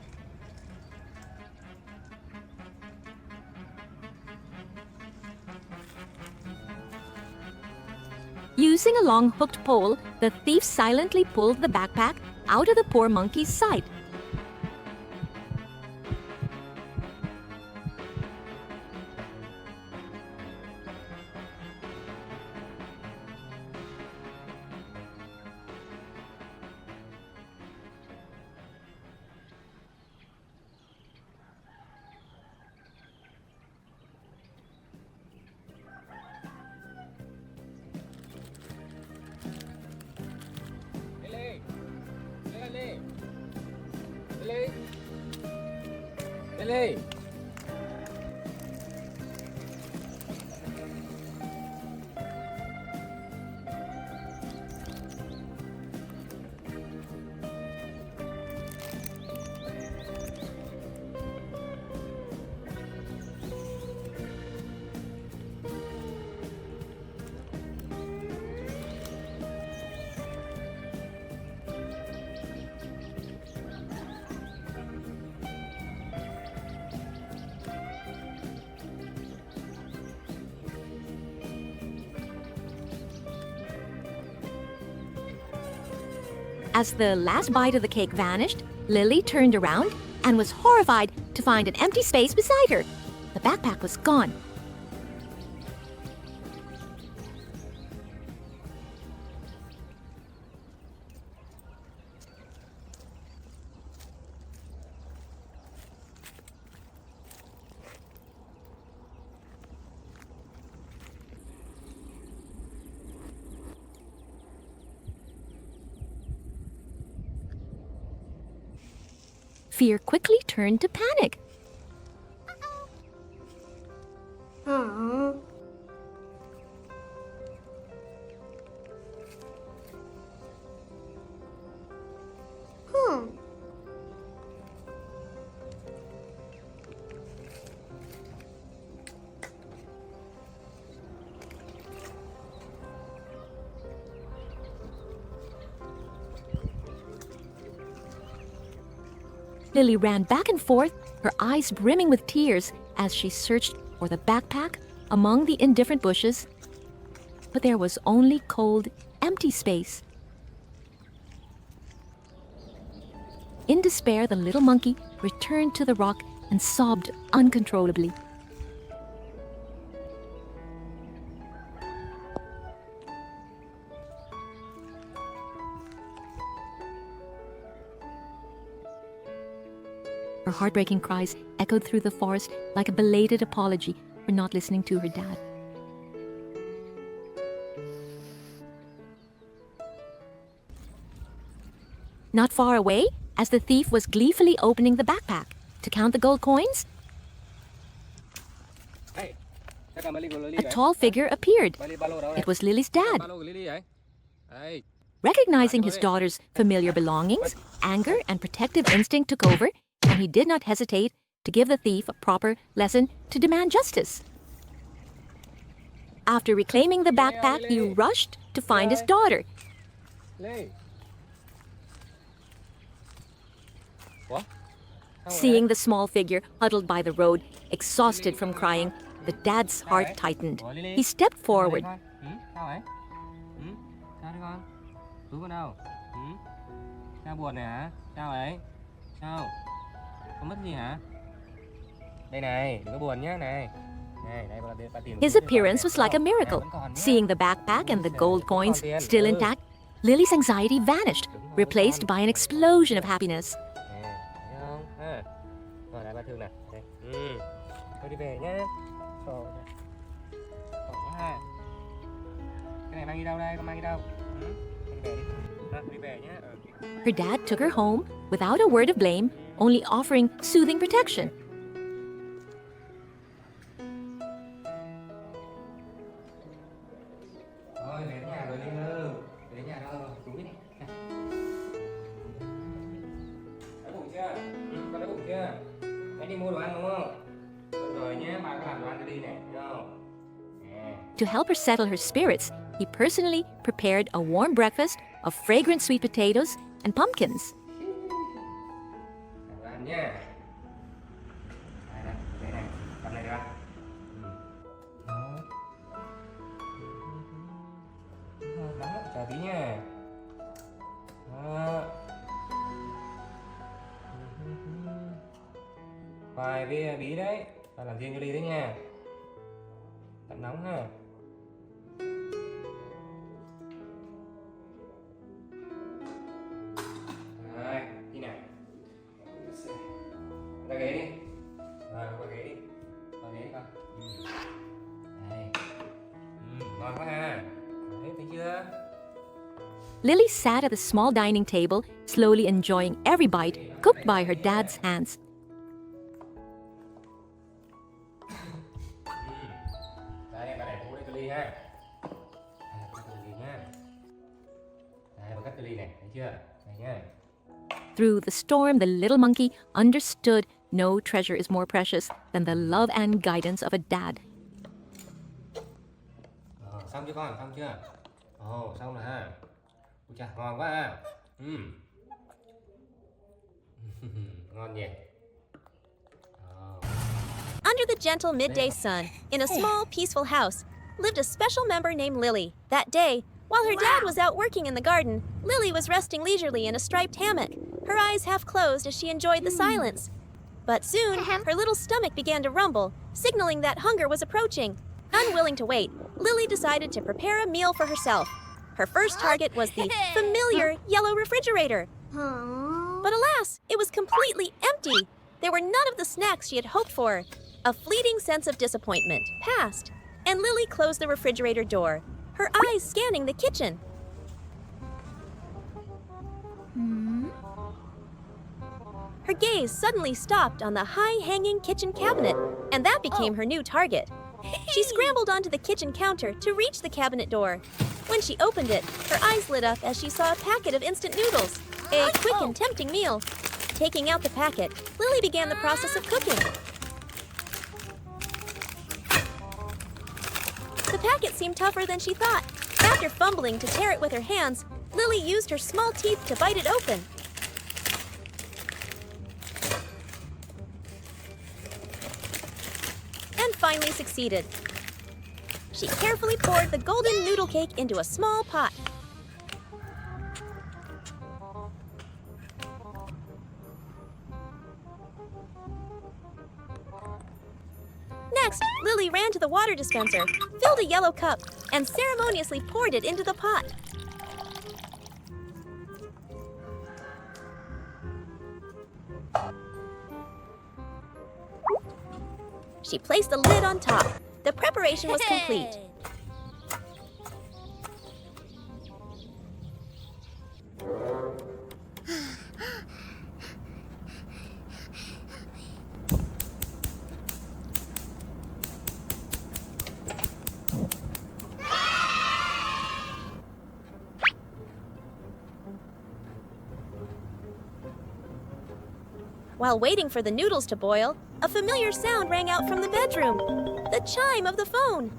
Using a long hooked pole, the thief silently pulled the backpack out of the poor monkey's sight. Lily, Lily. As the last bite of the cake vanished, Lily turned around and was horrified to find an empty space beside her. The backpack was gone. fear quickly turned to panic. Lily ran back and forth, her eyes brimming with tears as she searched for the backpack among the indifferent bushes. But there was only cold, empty space. In despair, the little monkey returned to the rock and sobbed uncontrollably. Her heartbreaking cries echoed through the forest like a belated apology for not listening to her dad. Not far away, as the thief was gleefully opening the backpack to count the gold coins, a tall figure appeared. It was Lily's dad. Recognizing his daughter's familiar belongings, anger and protective instinct took over, and he did not hesitate to give the thief a proper lesson to demand justice. After reclaiming the backpack, he rushed to find his daughter. Seeing the small figure huddled by the road, exhausted from crying, the dad's heart tightened. He stepped forward. His appearance was like a miracle. Seeing the backpack and the gold coins still intact, Lily's anxiety vanished, replaced by an explosion of happiness. Her dad took her home without a word of blame, only offering soothing protection. To help her settle her spirits, he personally prepared a warm breakfast of fragrant sweet potatoes and pumpkins. Vài bia bí đấy, ta làm riêng cho Ly đấy nha. Tận nóng ha. Rồi, đi nào. Ra ghế đi. Rồi, qua ghế đi. Qua ghế đi con. Đây. Ngon quá ha. Đấy, thấy chưa? Lily sat at the small dining table, slowly enjoying every bite cooked by her dad's hands. Through the storm, the little monkey understood no treasure is more precious than the love and guidance of a dad. Xong chưa con? Xong chưa? Ồ, xong rồi ha. Ui chà, ngon quá ha. Ngon nhỉ. Under the gentle midday sun, in a small, peaceful house, lived a special member named Lily. That day, while her dad was out working in the garden, Lily was resting leisurely in a striped hammock, her eyes half closed as she enjoyed the silence. But soon, her little stomach began to rumble, signaling that hunger was approaching. Unwilling to wait, Lily decided to prepare a meal for herself. Her first target was the familiar yellow refrigerator. But alas, it was completely empty. There were none of the snacks she had hoped for. A fleeting sense of disappointment passed, and Lily closed the refrigerator door, her eyes scanning the kitchen. her gaze suddenly stopped on the high-hanging kitchen cabinet, and that became her new target. She scrambled onto the kitchen counter to reach the cabinet door. When she opened it, her eyes lit up as she saw a packet of instant noodles, a quick and tempting meal. Taking out the packet, Lily began the process of cooking. The packet seemed tougher than she thought. After fumbling to tear it with her hands, Lily used her small teeth to bite it open. And finally succeeded. She carefully poured the golden noodle cake into a small pot. Next, Lily ran to the water dispenser, filled a yellow cup, and ceremoniously poured it into the pot. She placed the lid on top. The preparation was complete. While waiting for the noodles to boil, a familiar sound rang out from the bedroom. The chime of the phone.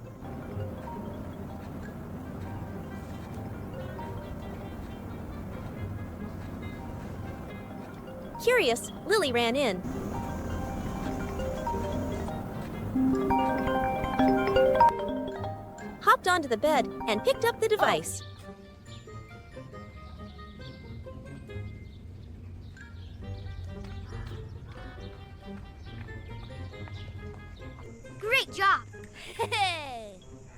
Curious, Lily ran in. Hopped onto the bed and picked up the device. Great job!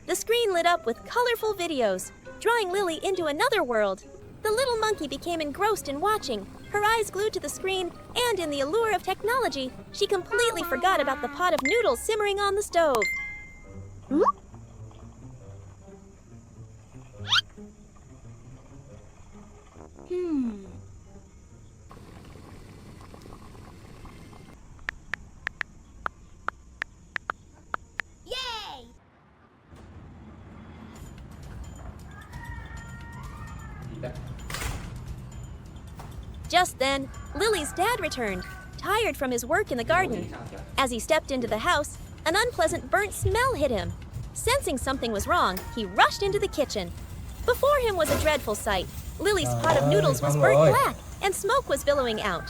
The screen lit up with colorful videos, drawing Lily into another world. The little monkey became engrossed in watching, her eyes glued to the screen, and in the allure of technology, she completely forgot about the pot of noodles simmering on the stove. Yay! Just then, Lily's dad returned, tired from his work in the garden. As he stepped into the house, an unpleasant burnt smell hit him. Sensing something was wrong, he rushed into the kitchen. Before him was a dreadful sight. Lily's pot of noodles was burnt black, and smoke was billowing out.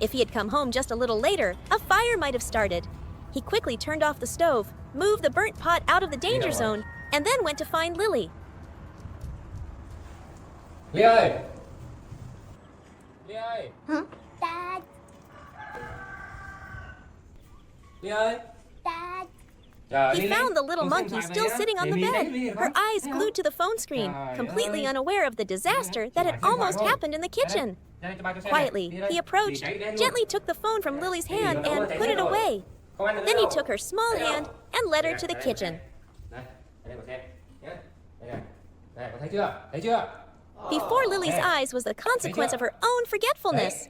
If he had come home just a little later, a fire might have started. He quickly turned off the stove, moved the burnt pot out of the danger zone, and then went to find Lily. Ly ơi! Ly ơi! Dad, Ly ơi! Dad. Trời, He Ly, found the little con xem monkey bài still này á, sitting on để the Ly bed, đánh Ly được her không? eyes glued to the phone screen, Trời completely ơi. unaware of the disaster that had almost happened in the kitchen. Đây, cho ba cho xem này. Quietly, Đi đây. he approached, Đi cháy đen luôn. gently took the phone from Lily's hand Đi, and cháy put đen it rồi. away. Không ăn được Then he đâu. took her small Đây đâu. hand and led her Đây to the này, kitchen. Đây, đây mà xem nhé. Đây này. Đây, có thấy chưa? Thấy chưa? Before Lily's Hey. eyes was the consequence of her own forgetfulness. Đấy.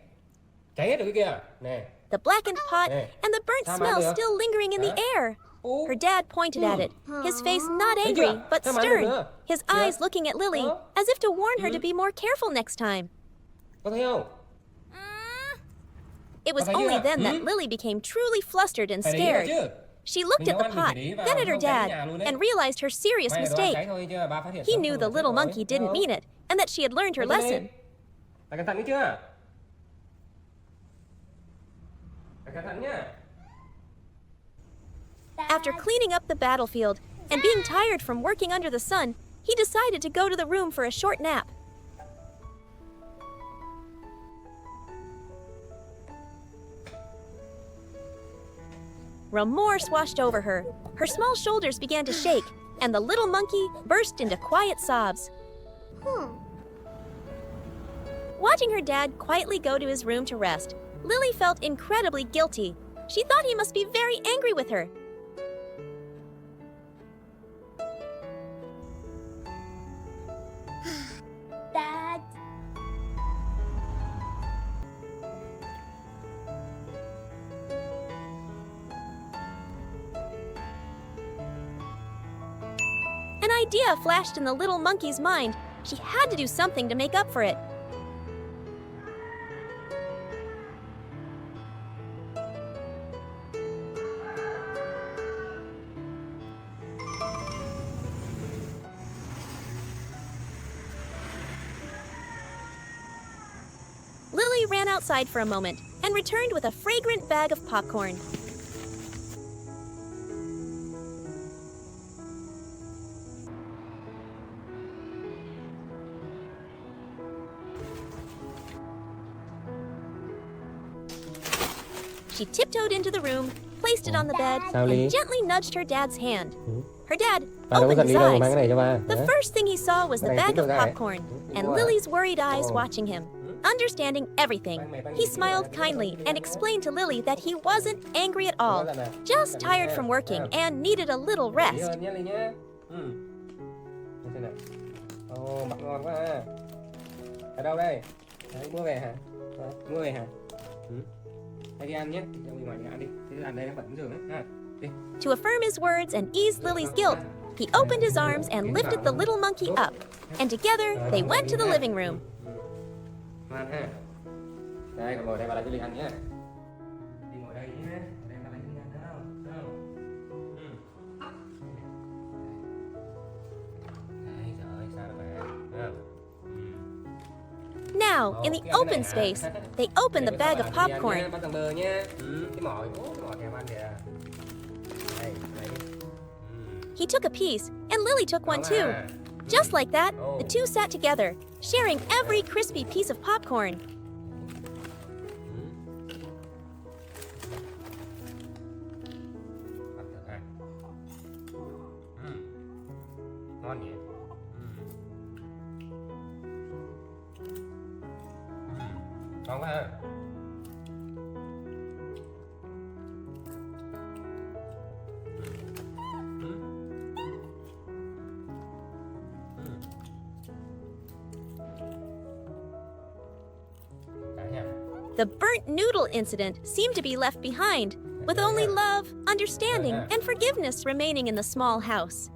Cháy hết rồi cái kìa. Nè. The blackened pot Hey. and the burnt Sao mà smell được? still lingering in the Hả? air. Ủa? Her dad pointed at it, his face not Thấy angry, chưa? but Sao mà ăn được stern, nữa? his Kìa. eyes looking at Lily, Đó. as if to warn her Ừ. to be more careful next time. Có thấy không? It was Có thấy only chưa? then that Ừ. Lily became truly flustered and Phải để ý nữa scared. chứ. She looked Mình at nấu the ăn mình phải pot, để ý vào, then at her không cháy dad, nhà luôn đấy. and realized her serious May là đồ ăn cháy mistake. thôi chứ ba phát hiện He sớm knew không the là chết little rồi. monkey didn't Đâu. mean it, and that she had learned her Cẩn thận đi. lesson. Phải cẩn thận đi chưa? Phải cẩn thận nhá. After cleaning up the battlefield and being tired from working under the sun, he decided to go to the room for a short nap. Remorse washed over her. Her small shoulders began to shake, and the little monkey burst into quiet sobs. Watching her dad quietly go to his room to rest, Lily felt incredibly guilty. She thought he must be very angry with her. idea flashed in the little monkey's mind. She had to do something to make up for it. Lily ran outside for a moment and returned with a fragrant bag of popcorn. She tiptoed into the room, placed it on the bed, Sao Ly? and gently nudged her dad's hand. Her dad Ba đâu có opened giận his đi đâu mà mang cái eyes. này cho ba. The Hả? first thing he saw was the Cái này bag tính of đâu ra đấy? popcorn, Đúng and rồi. Lily's worried eyes Ồ. watching him. Understanding everything, he smiled kindly and explained to Lily that he wasn't angry at all, just tired from working and needed a little Nghỉ rest. hơn nhé Ly nhé. Như thế này. Ồ, mặc ngon quá ha. Ở đâu đây? Đấy, mua về hả? Hả? Mua về hả? Hay đi ăn nhé. Đi ra ngoài nhà ăn đi. Thế ăn đây nó bẩn giường đấy. Ha. Đi. To affirm his words and ease Lily's guilt, he opened his arms and lifted the little monkey up, and together they went to the living room. Ngoan ha. Đây, còn ngồi đây bà lại cho Ly ăn nhé. Đi ngồi đây nhé. Đây bà lại cho Ly ăn nào. Nào. Đây, trời ơi, sao rồi bà? Ha. Now, in the open space, they opened the bag of popcorn. Bắt tầng bơ nhé. Cái mỏ, cái mỏ thèm ăn kìa. Đây, đây. He took a piece, and Lily took one too. Just like that, the two sat together, sharing every crispy piece of popcorn. Ngon nhỉ? Ngon quá ha. The burnt noodle incident seemed to be left behind, with only love, understanding, and forgiveness remaining in the small house.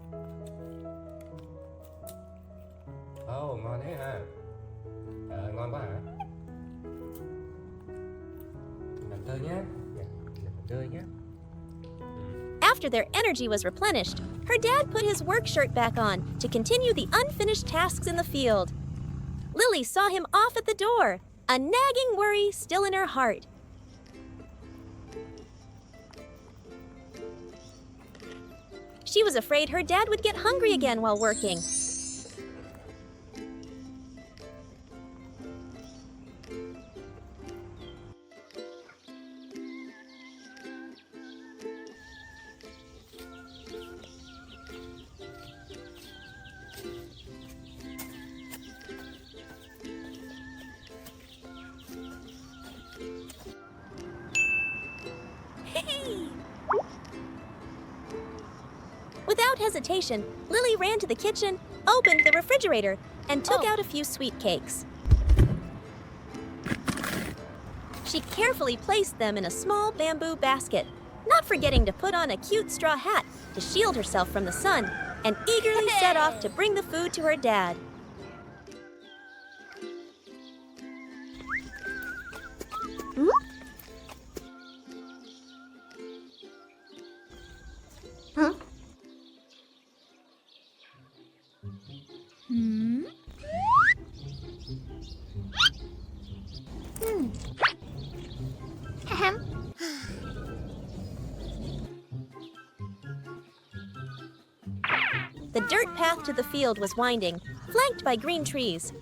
Ồ, ngon thế ha. Ngon quá hả? Làm tơi nhé. Làm tơi nhé. After their energy was replenished, her dad put his work shirt back on to continue the unfinished tasks in the field. Lily saw him off at the door, a nagging worry still in her heart. She was afraid her dad would get hungry again while working. Without hesitation, Lily ran to the kitchen, opened the refrigerator, and took out a few sweet cakes. She carefully placed them in a small bamboo basket, not forgetting to put on a cute straw hat to shield herself from the sun, and eagerly set off to bring the food to her dad. The dirt path to the field was winding, flanked by green trees.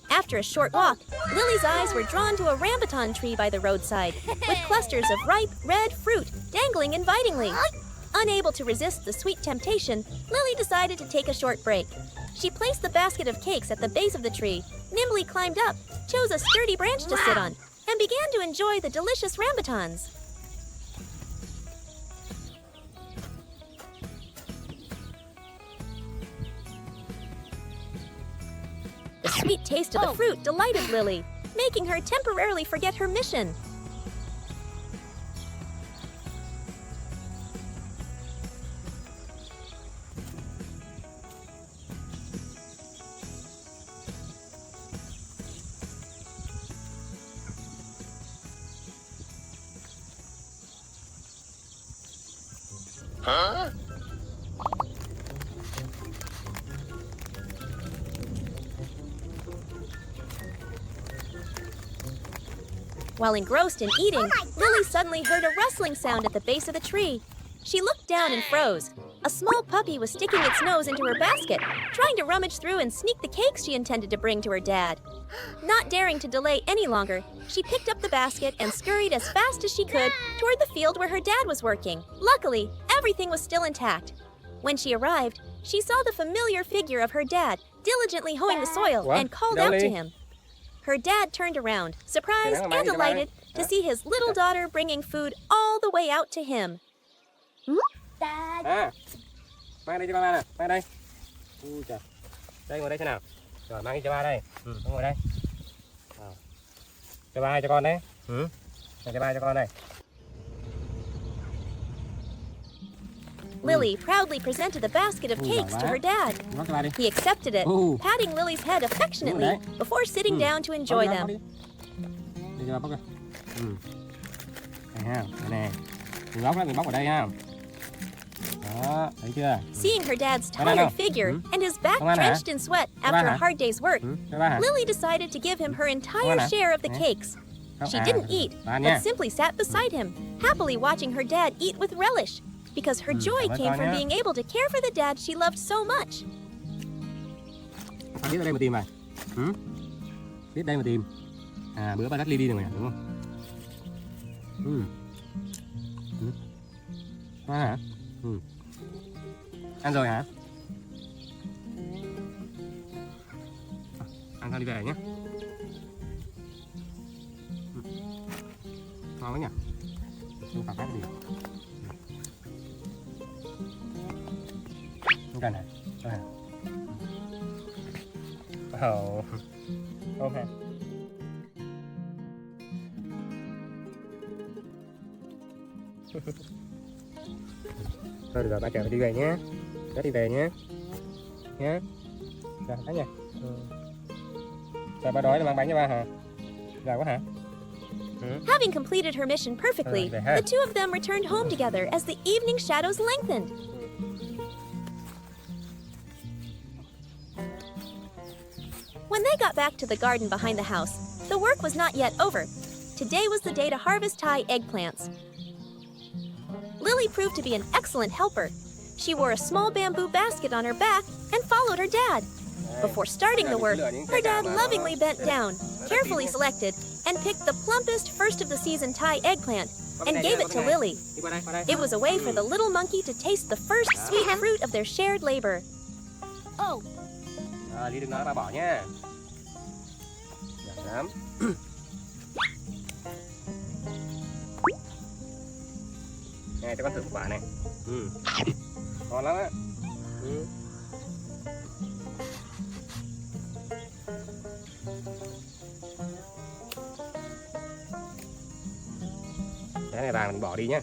After a short walk, Lily's eyes were drawn to a rambutan tree by the roadside, with clusters of ripe, red fruit dangling invitingly. Unable to resist the sweet temptation, Lily decided to take a short break. She placed the basket of cakes at the base of the tree, nimbly climbed up, chose a sturdy branch to sit on, and and began to enjoy the delicious rambutans. The sweet taste of the fruit delighted Lily, making her temporarily forget her mission. While engrossed in eating, Lily suddenly heard a rustling sound at the base of the tree. She looked down and froze. A small puppy was sticking its nose into her basket, trying to rummage through and sneak the cakes she intended to bring to her dad. Not daring to delay any longer, she picked up the basket and scurried as fast as she could toward the field where her dad was working. Luckily, everything was still intact. When she arrived, she saw the familiar figure of her dad diligently hoeing the soil and called out to him. Her dad turned around, surprised and delighted to see his little daughter bringing food all the way out to him. Dad. Mang đây cho ba nè, mang đây. Ui trời. Đây ngồi đây thế nào? Rồi mang đi cho ba đây. Ngồi đây. Cho ba cho con đấy. Cho ba cho con đây. Lily proudly presented the basket of cakes to her dad. He accepted it, patting Lily's head affectionately before sitting down to enjoy them. Đi cho ba bóc kìa. Đây ha, đây nè. Mình bóc đấy, mình bóc ở đây ha. Đó, thấy chưa? Seeing her dad's tired figure and his back drenched in sweat after a hard day's work, Lily decided to give him her entire share of the cakes. She didn't eat, but simply sat beside him, happily watching her dad eat with relish, because her joy came from being able to care for the dad she loved so much. Biết ở đây mà tìm này. Biết đây mà tìm. À, bữa ba dắt Ly đi rồi đúng không? Hả? Ăn rồi hả? Ăn xong đi về nhé. Ngon quá nhỉ? Không phải khác gì. Không cần hả? Oh. Okay. Thôi được rồi, ba chờ phải đi về nhé. Bé đi về nhé. Nhé. Rồi, thấy nha. Rồi ba đói là mang bánh cho ba hả? Giỏi quá hả? Having completed her mission perfectly, the two of them returned home together as the evening shadows lengthened. When they got back to the garden behind the house, the work was not yet over. Today was the day to harvest Thai eggplants. Lily proved to be an excellent helper. She wore a small bamboo basket on her back and followed her dad. Before starting the work, her dad lovingly bent down, carefully selected, and picked the plumpest first of the season Thai eggplant and gave it to Lily. It was a way for the little monkey to taste the first sweet fruit of their shared labor. Oh. Ly đừng nói ba bỏ nha. Giỏi lắm. Này cho con thử một quả này. Ngon lắm á. Cái này vàng mình bỏ đi nhé.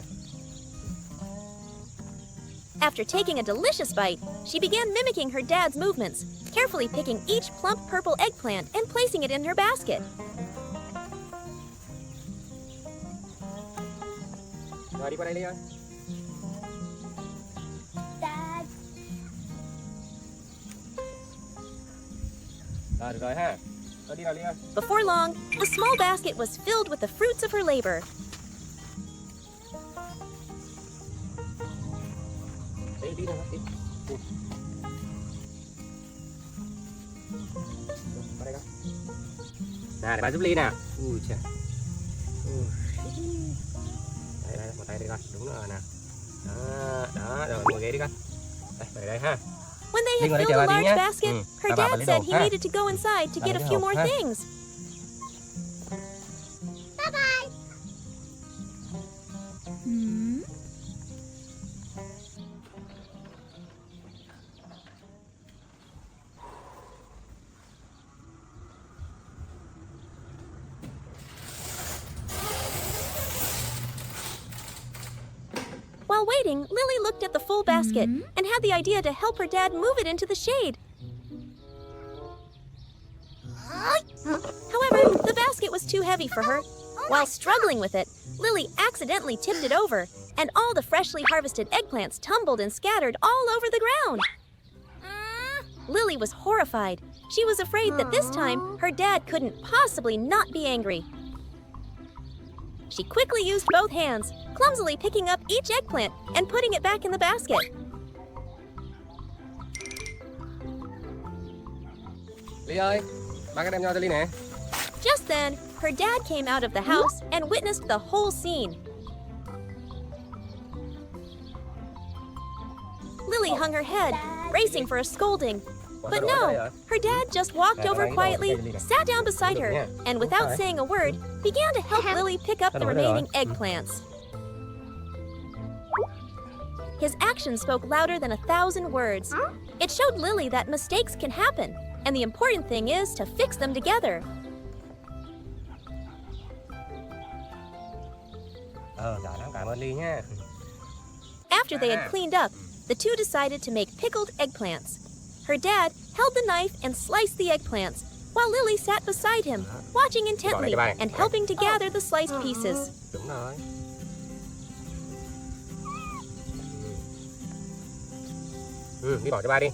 After taking a delicious bite, she began mimicking her dad's movements, carefully picking each plump purple eggplant and placing it in her basket. Rồi đi qua đây đi ơi. Dad. Rồi được rồi ha. Rồi đi nào Ly ơi. Before long, the small basket was filled with the fruits of her labor. Đi đâu đi. Qua đây con. Nè để bà giúp Ly nè. Ui trời. Đây, một tay đây con. Đúng rồi nè. Đó, rồi ngồi ghế đi con. Đây, để đây ha. When they had filled a large basket, her dad said he needed to go inside to get a few more things. waiting, Lily looked at the full basket and had the idea to help her dad move it into the shade. However, the basket was too heavy for her. While struggling with it, Lily accidentally tipped it over, and all the freshly harvested eggplants tumbled and scattered all over the ground. Lily was horrified. She was afraid that this time her dad couldn't possibly not be angry. She quickly used both hands, clumsily picking up each eggplant and putting it back in the basket. Ly ơi, ba cái đem nho cho Ly nè. Just then, her dad came out of the house and witnessed the whole scene. Lily hung her head, bracing for a scolding. But no, her dad just walked over quietly, sat down beside her, and without saying a word, began to help Lily pick up the remaining eggplants. His actions spoke louder than 1,000 words. It showed Lily that mistakes can happen, and the important thing is to fix them together. Cảm ơn Ly nha. After they had cleaned up, the two decided to make pickled eggplants. Her dad held the knife and sliced the eggplants, while Lily sat beside him, watching intently and helping to gather the sliced pieces. Đúng rồi. Đi bỏ cho ba đi.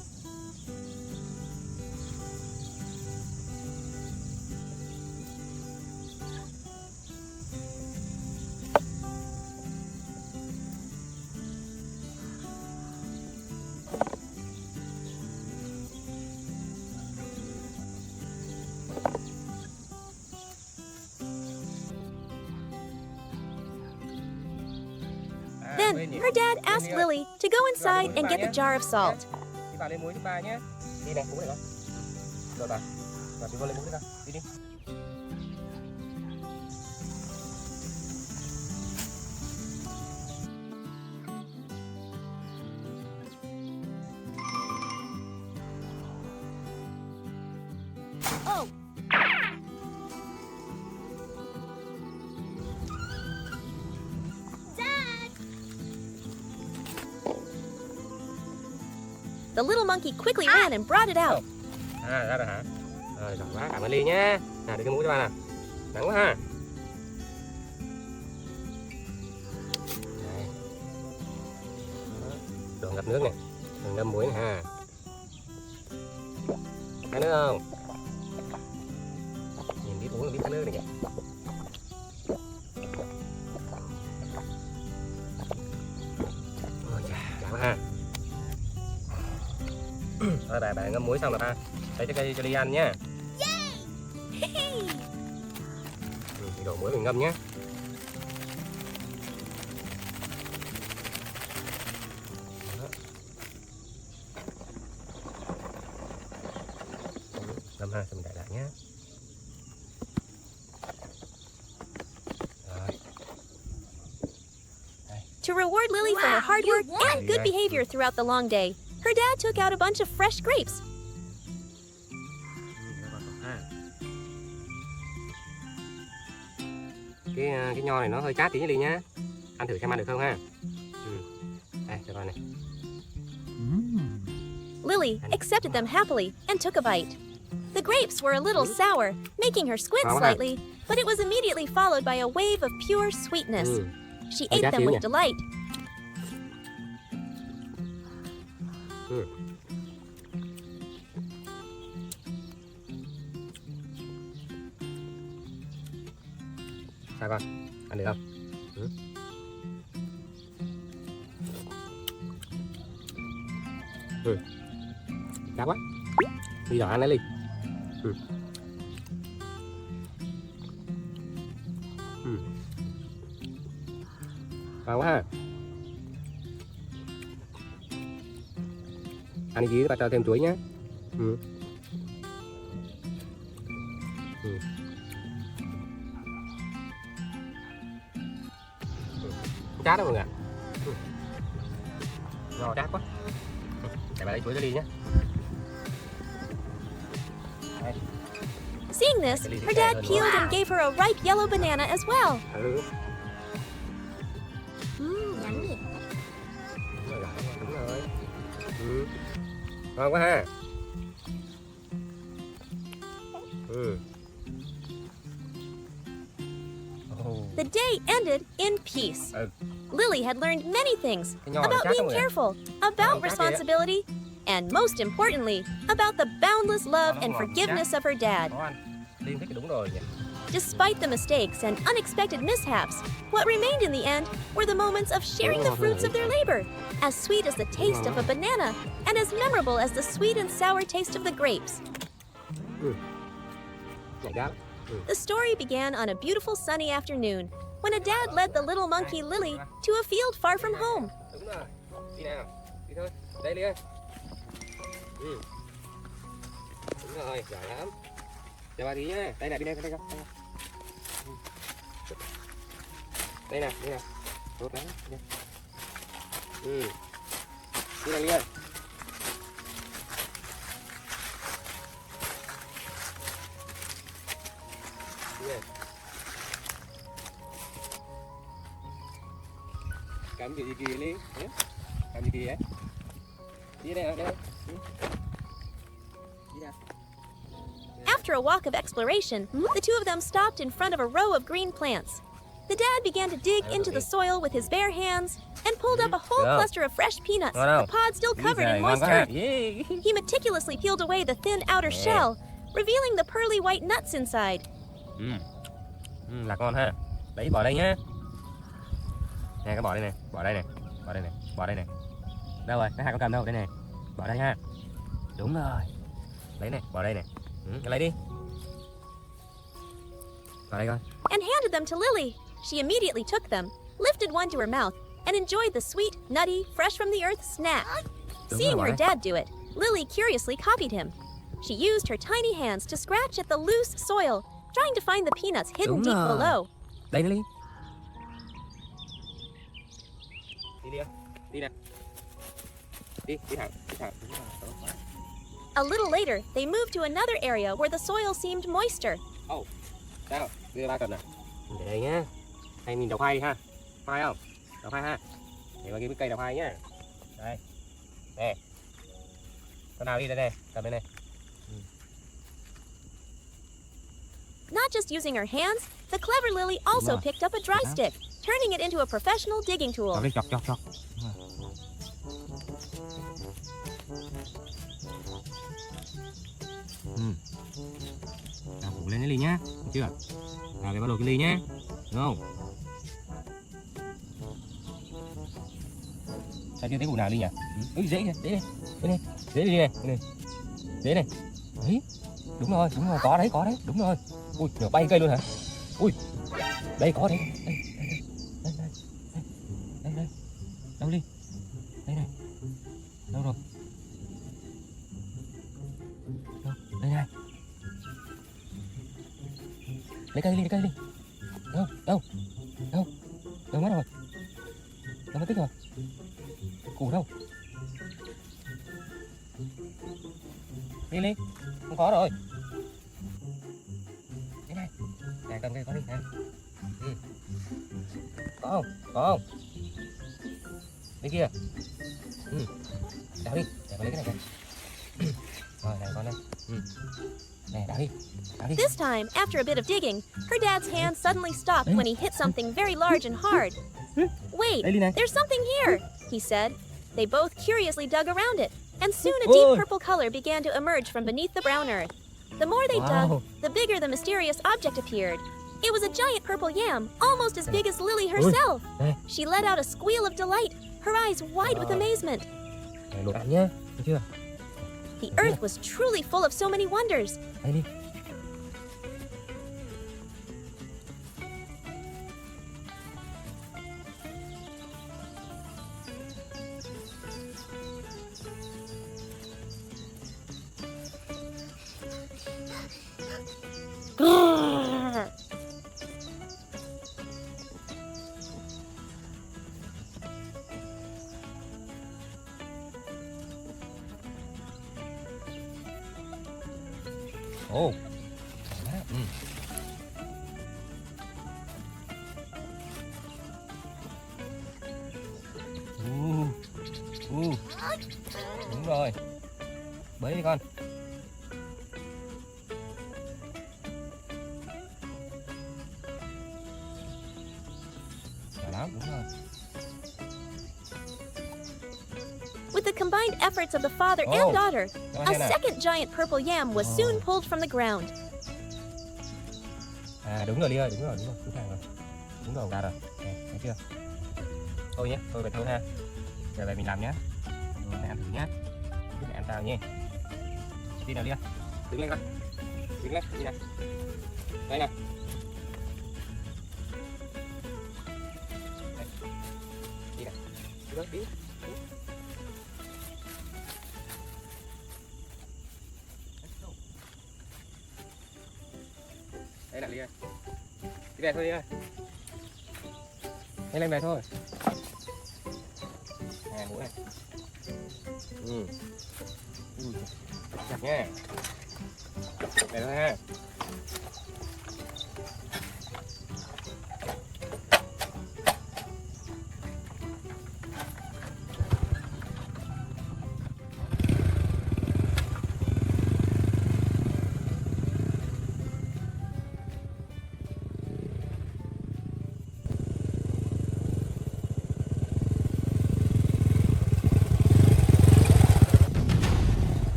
Then, her dad asked Lily to go inside and get the jar of salt. Đi vào lấy muối giúp ba nhé. Đi này, muối này con. Rồi bà. Bà đi vô lấy muối đi con. Đi đi. Oh. The little monkey quickly ran and brought it out. Ra rồi hả? Rồi, giỏi quá, cảm ơn Ly nhé. Nào, đưa cái muối cho ba nào. Nắng quá ha. Đây. Đổ ngập nước này. Đừng ngâm muối này ha. Khát nước không? Nhìn biết uống là biết khát nước này kìa. Ôi chà, đã quá ha. Rồi bà ngâm muối xong rồi ba lấy trái cây cho Ly ăn nhé. Thì đổ muối mình ngâm nhé. Ngâm ha, xong mình để lại nhé. Rồi. To reward Lily for her hard work and good behavior throughout the long day, her dad took out a bunch of fresh grapes. Cái nho này nó hơi chát tí như Ly nhá. Ăn thử xem ăn được không ha. Đây, cho con này. Lily accepted them happily and took a bite. The grapes were a little sour, making her squint slightly, but it was immediately followed by a wave of pure sweetness. She ate them with delight. Sao con? Ăn được không? Chát quá. Ly giỏi ăn đấy Ly. Ngon quá ha. Ăn gì bà cho thêm chuối nhé. Chát đó mọi người ạ. Ngon chát quá. Để bà lấy chuối cho Ly nhé. Seeing this, her dad peeled and gave her a ripe yellow banana as well. Ngon quá ha. The day ended in peace. Lily had learned many things about being careful, about responsibility, and most importantly, about the boundless love and forgiveness of her dad. Despite the mistakes and unexpected mishaps, what remained in the end were the moments of sharing the fruits of their labor, as sweet as the taste of a banana and as memorable as the sweet and sour taste of the grapes. The story began on a beautiful sunny afternoon when a dad led the little monkey Lily to a field far from home. Đúng rồi. Đi nào. Đi thôi. Đây Ly ơi. Đúng rồi, giỏi lắm. Chào bà tí nhá. Đây này, đi đây con. Đây nè, đi nào. Tốt lắm. Đi. Đi này Ly ơi. Cầm gì kìa Ly? Cầm gì kìa? Đi đây nào. Đi nào. After a walk of exploration, the two of them stopped in front of a row of green plants. The dad began to dig into the soil with his bare hands and pulled up a whole cluster of fresh peanuts, the pod still covered in moist earth. He meticulously peeled away the thin outer shell, revealing the pearly white nuts inside. Là ngon ha. Đấy, bỏ đây nhá. Nè, cái bỏ đây này, bỏ đây này, bỏ đây này, bỏ đây này. Đâu rồi, cái hai con cầm đâu? Đây này. Bỏ đây ha. Đúng rồi. Lấy này, bỏ đây này. Cái lấy đi. Bỏ đây coi. And handed them to Lily. She immediately took them, lifted one to her mouth, and enjoyed the sweet, nutty, fresh from the earth snack. Seeing her dad do it, Lily curiously copied him. She used her tiny hands to scratch at the loose soil, trying to find the peanuts hidden deep below. Đây Lily. Đi đi. Đi nè. Đi thẳng, đi thẳng. A little later, they moved to another area where the soil seemed moister. Sao? Đưa ba cầm nè. Để đây nhá. Hay mình đào khoai đi ha. Khoai không? Đào khoai ha. Để vào cái cây đào khoai nhá. Đây. Nè. Con nào đi đây này, cầm đây này. Not just using her hands, the clever Lily also picked up a dry stick, turning it into a professional digging tool. Chọc đi, chọc. Nào phủ lên cái ly nhá, được chưa? Nào cái bắt đầu cái ly nhá, đúng không? Sao chưa thấy củ nào đi nhỉ? Dễ kìa, dễ này, dễ đi này, dễ này, đấy, đúng rồi, có đấy, đúng rồi. Ui, nửa bay cây luôn hả? Ui, đây có đấy, đây, đâu Ly? Đây này, đâu rồi? Đâu, đây này. Lấy cây Ly. Đâu mất rồi? Đâu mất tích rồi? Củ đâu? Ly, không có rồi. Đây này, nè cầm cây có đi nè. Có không? Bên kia. Đào đi, để con lấy cái này kìa. Rồi, này con đây. Này, đào đi. This time, after a bit of digging, her dad's hand suddenly stopped when he hit something very large and hard. Wait, there's something here, he said. They both curiously dug around it, and soon a deep purple color began to emerge from beneath the brown earth. The more they dug, the bigger the mysterious object appeared. It was a giant purple yam, almost as big as Lily herself. She let out a squeal of delight, her eyes wide with amazement. Đồ ăn nhá, được chưa? The earth was truly full of so many wonders. Đây đi. Ồ. Đúng rồi. Bới đi con. Giỏi lắm, đúng rồi. With the combined efforts of the father and daughter, Cho a con xem nào. second giant purple yam was soon pulled from the ground. À đúng rồi Ly ơi, đúng rồi, cứ thẳng rồi. Đúng rồi, gà rồi. Nè, thấy chưa? Thôi nhé, thôi vậy thôi ha. Trở về mình làm nhé. Rồi mẹ ăn thử nhé. Biết mẹ ăn sao nhé. Đi nào Ly ơi. Đứng lên con. Đứng lên, đi nào. Đây nào. Đây. Đi nào. Đi thôi, đi. Đây là Ly ơi. Đi về thôi Ly ơi. Nhanh lên về thôi. Nè mũ này. Chặt nha. Về thôi ha.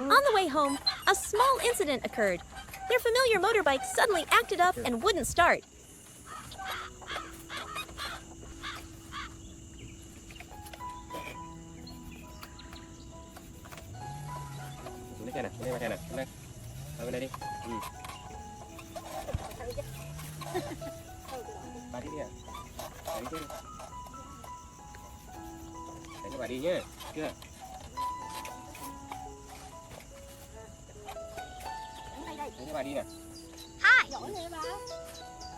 On the way home, a small incident occurred. Their familiar motorbike suddenly acted up and wouldn't start. Xuống đây này, xuống đây này, xuống đây. Ở bên đây đi. Bà đi đi ạ. Bà đi chứ. Để cho bà đi nhé. Chưa? Để cho bà đi nè. Hai. Giỏi nè bà.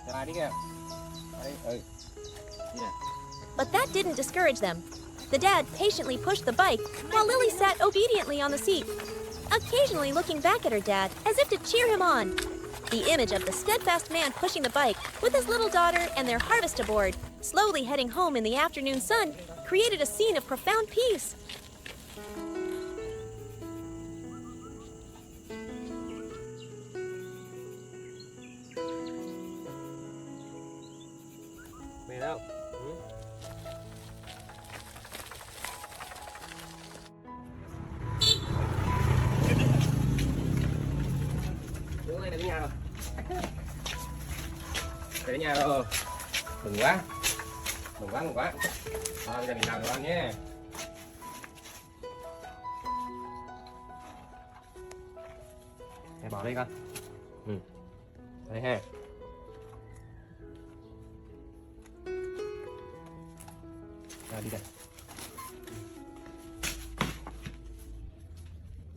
Cho bà đi kìa. Bà đi. Đi nè. But that didn't discourage them. The dad patiently pushed the bike while Lily sat obediently on the seat, occasionally looking back at her dad as if to cheer him on. The image of the steadfast man pushing the bike with his little daughter and their harvest aboard, slowly heading home in the afternoon sun, created a scene of profound peace. Về đâu? Đúng rồi, đến nhà rồi. Về đến nhà rồi. Mừng quá. Mừng quá, mừng quá. Rồi, bây giờ mình làm đồ ăn nhé. Để bỏ đây con. Đây ha. Rồi đi đây.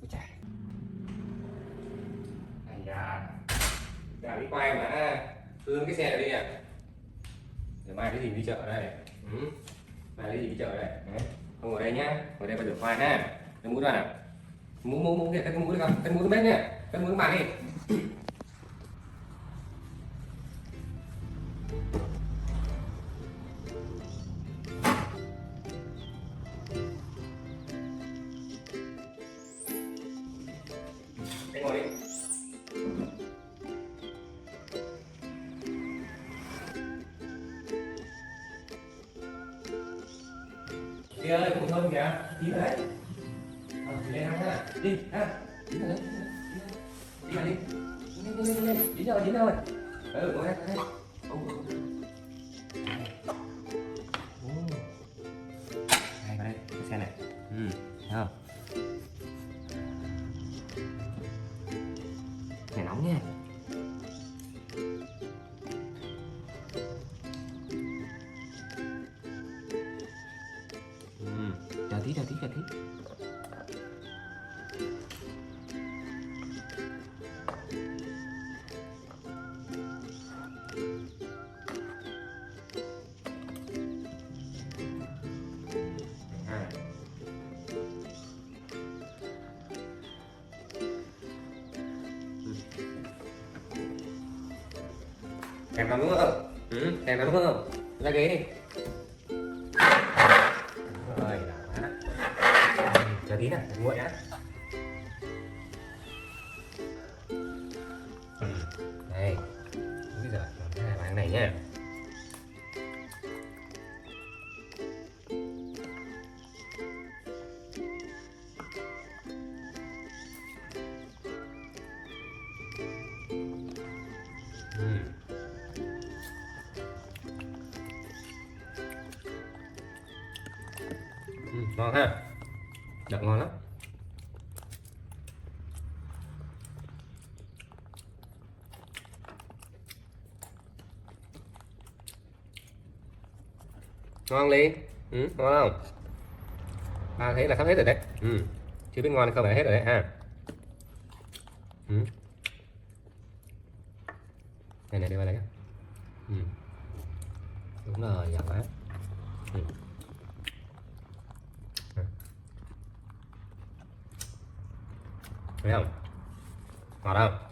Ôi trời. Anh da. Gà đi quay mà. Hướng cái xe này đi nè. Để mai cái gì đi chợ đây. Mai cái gì đi chợ đây. Đấy. Không ngồi đây nhá. Ngồi đây mà rửa khoai ha. Cái mũ ra nào. Mũ kìa, cái mũ đi con. Cái mũ bếp nhá. Cái mũ bàn đi. Anh ngồi đi. Đi ơi, cùng thơm kìa. Đi đấy. Đi lên ha. Đi ha. Đi rồi. Đi vào đi. Đi rồi, đi rồi. Ngồi đây, ngồi đây. Đây vào đây, cái xe này. Thấy không? Này nóng nha. Chờ tí. Thèm lắm đúng không? Thèm lắm đúng không? Ra ghế đi. Rồi, đã quá. Chờ tí nào, nguội đã. Đây. Bây giờ làm hai cái này nhá. Ngon ha, đậm ngon lắm. Ngon Ly, ngon không? À thấy là sắp hết rồi đấy. Chưa biết ngon hay không phải hết rồi đấy ha. Này này đưa vào đây nhá. Đúng rồi, giỏi quá. Thấy không? Ngọt không?